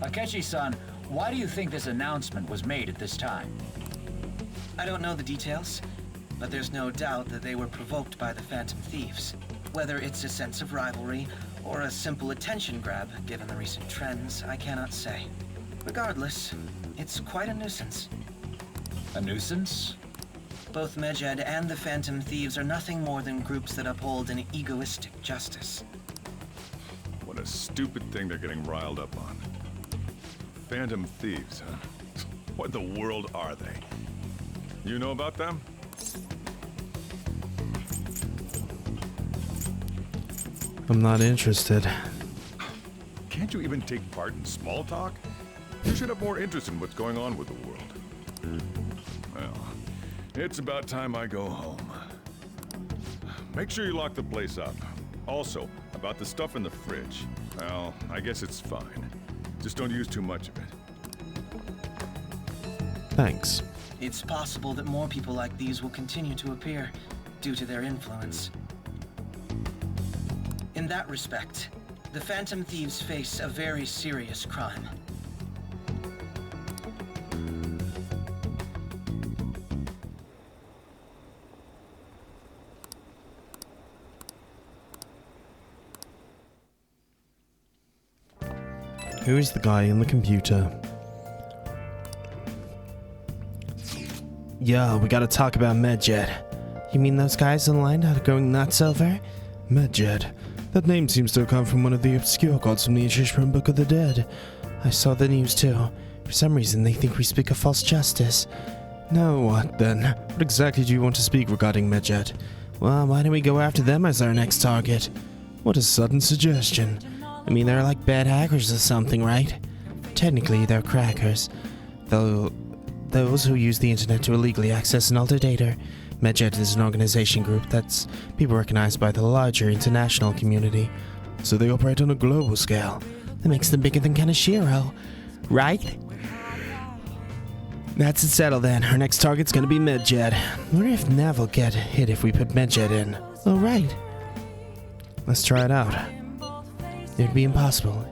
Akechi-san, why do you think this announcement was made at this time? I don't know the details, but there's no doubt that they were provoked by the Phantom Thieves. Whether it's a sense of rivalry or a simple attention grab, given the recent trends, I cannot say. Regardless, it's quite a nuisance. A nuisance? Both Medjed and the Phantom Thieves are nothing more than groups that uphold an egoistic justice. What a stupid thing they're getting riled up on. Phantom Thieves, huh? What in the world are they? You know about them? I'm not interested. Can't you even take part in small talk? You should have more interest in what's going on with the world. Well, it's about time I go home. Make sure you lock the place up. Also, about the stuff in the fridge. Well, I guess it's fine. Just don't use too much of it. Thanks. It's possible that more people like these will continue to appear due to their influence. In that respect, the Phantom Thieves face a very serious crime. Who is the guy in the computer? Yo, we gotta talk about Medjed. You mean those guys online that are going nuts over? Medjed. That name seems to have come from one of the obscure gods from the Ishishran Book of the Dead. I saw the news too. For some reason they think we speak of false justice. Now what then? What exactly do you want to speak regarding Medjed? Well, why don't we go after them as our next target? What a sudden suggestion. I mean, they're like bad hackers or something, right? Technically, they're crackers. Though, those who use the internet to illegally access and alter data. Medjed is an organization group that's people recognized by the larger international community. So they operate on a global scale. That makes them bigger than Kanashiro, right? That's it settled then. Our next target's gonna be Medjed. Wonder if Nav will get hit if we put Medjed in. Alright. Let's try it out. It'd be impossible.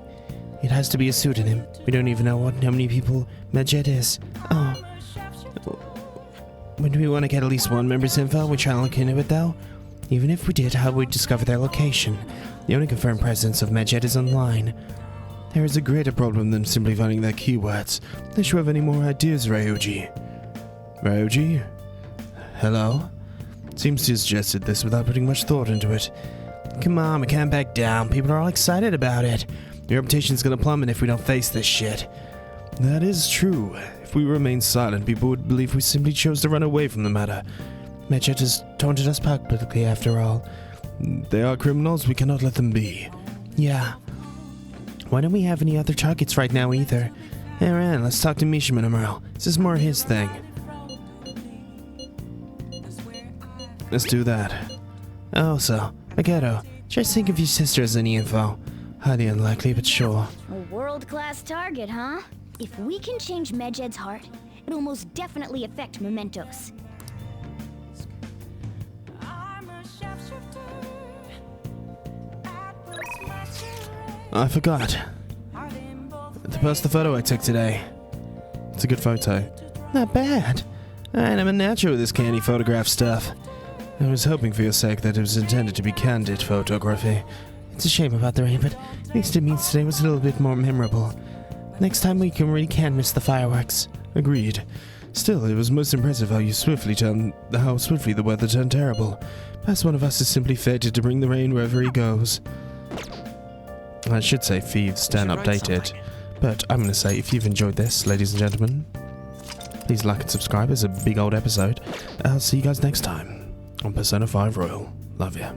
It has to be a pseudonym. We don't even know how many people Medjed is. Oh. Wouldn't we want to get at least one member's info? We try to look into it though? Even if we did, how would we discover their location? The only confirmed presence of Medjed is online. There is a greater problem than simply finding their keywords. Unless you have any more ideas, Ryuji. Ryuji? Hello? Seems to have suggested this without putting much thought into it. Come on, we can't back down. People are all excited about it. Your reputation's gonna plummet if we don't face this shit. That is true. If we remain silent, people would believe we simply chose to run away from the matter. Medjed has taunted us publicly after all. They are criminals, we cannot let them be. Yeah. Why don't we have any other targets right now either? Hey Ren, let's talk to Mishima tomorrow. This is more his thing. Let's do that. Also, Ageto, just think if your sister has any info. Highly unlikely, but sure. A world-class target, huh? If we can change Medjed's heart, it'll most definitely affect Mementos. I forgot. To post the photo I took today. It's a good photo. Not bad. And I'm a natural with this candy photograph stuff. I was hoping for your sake that it was intended to be candid photography. It's a shame about the rain, but at least it means today was a little bit more memorable. Next time we can't miss the fireworks. Agreed. Still, it was most impressive how swiftly the weather turned terrible. Perhaps one of us is simply fated to bring the rain wherever he goes. I should say thieves stand updated, but I'm going to say if you've enjoyed this, ladies and gentlemen, please like and subscribe. It's a big old episode. I'll see you guys next time on Persona 5 Royal. Love ya.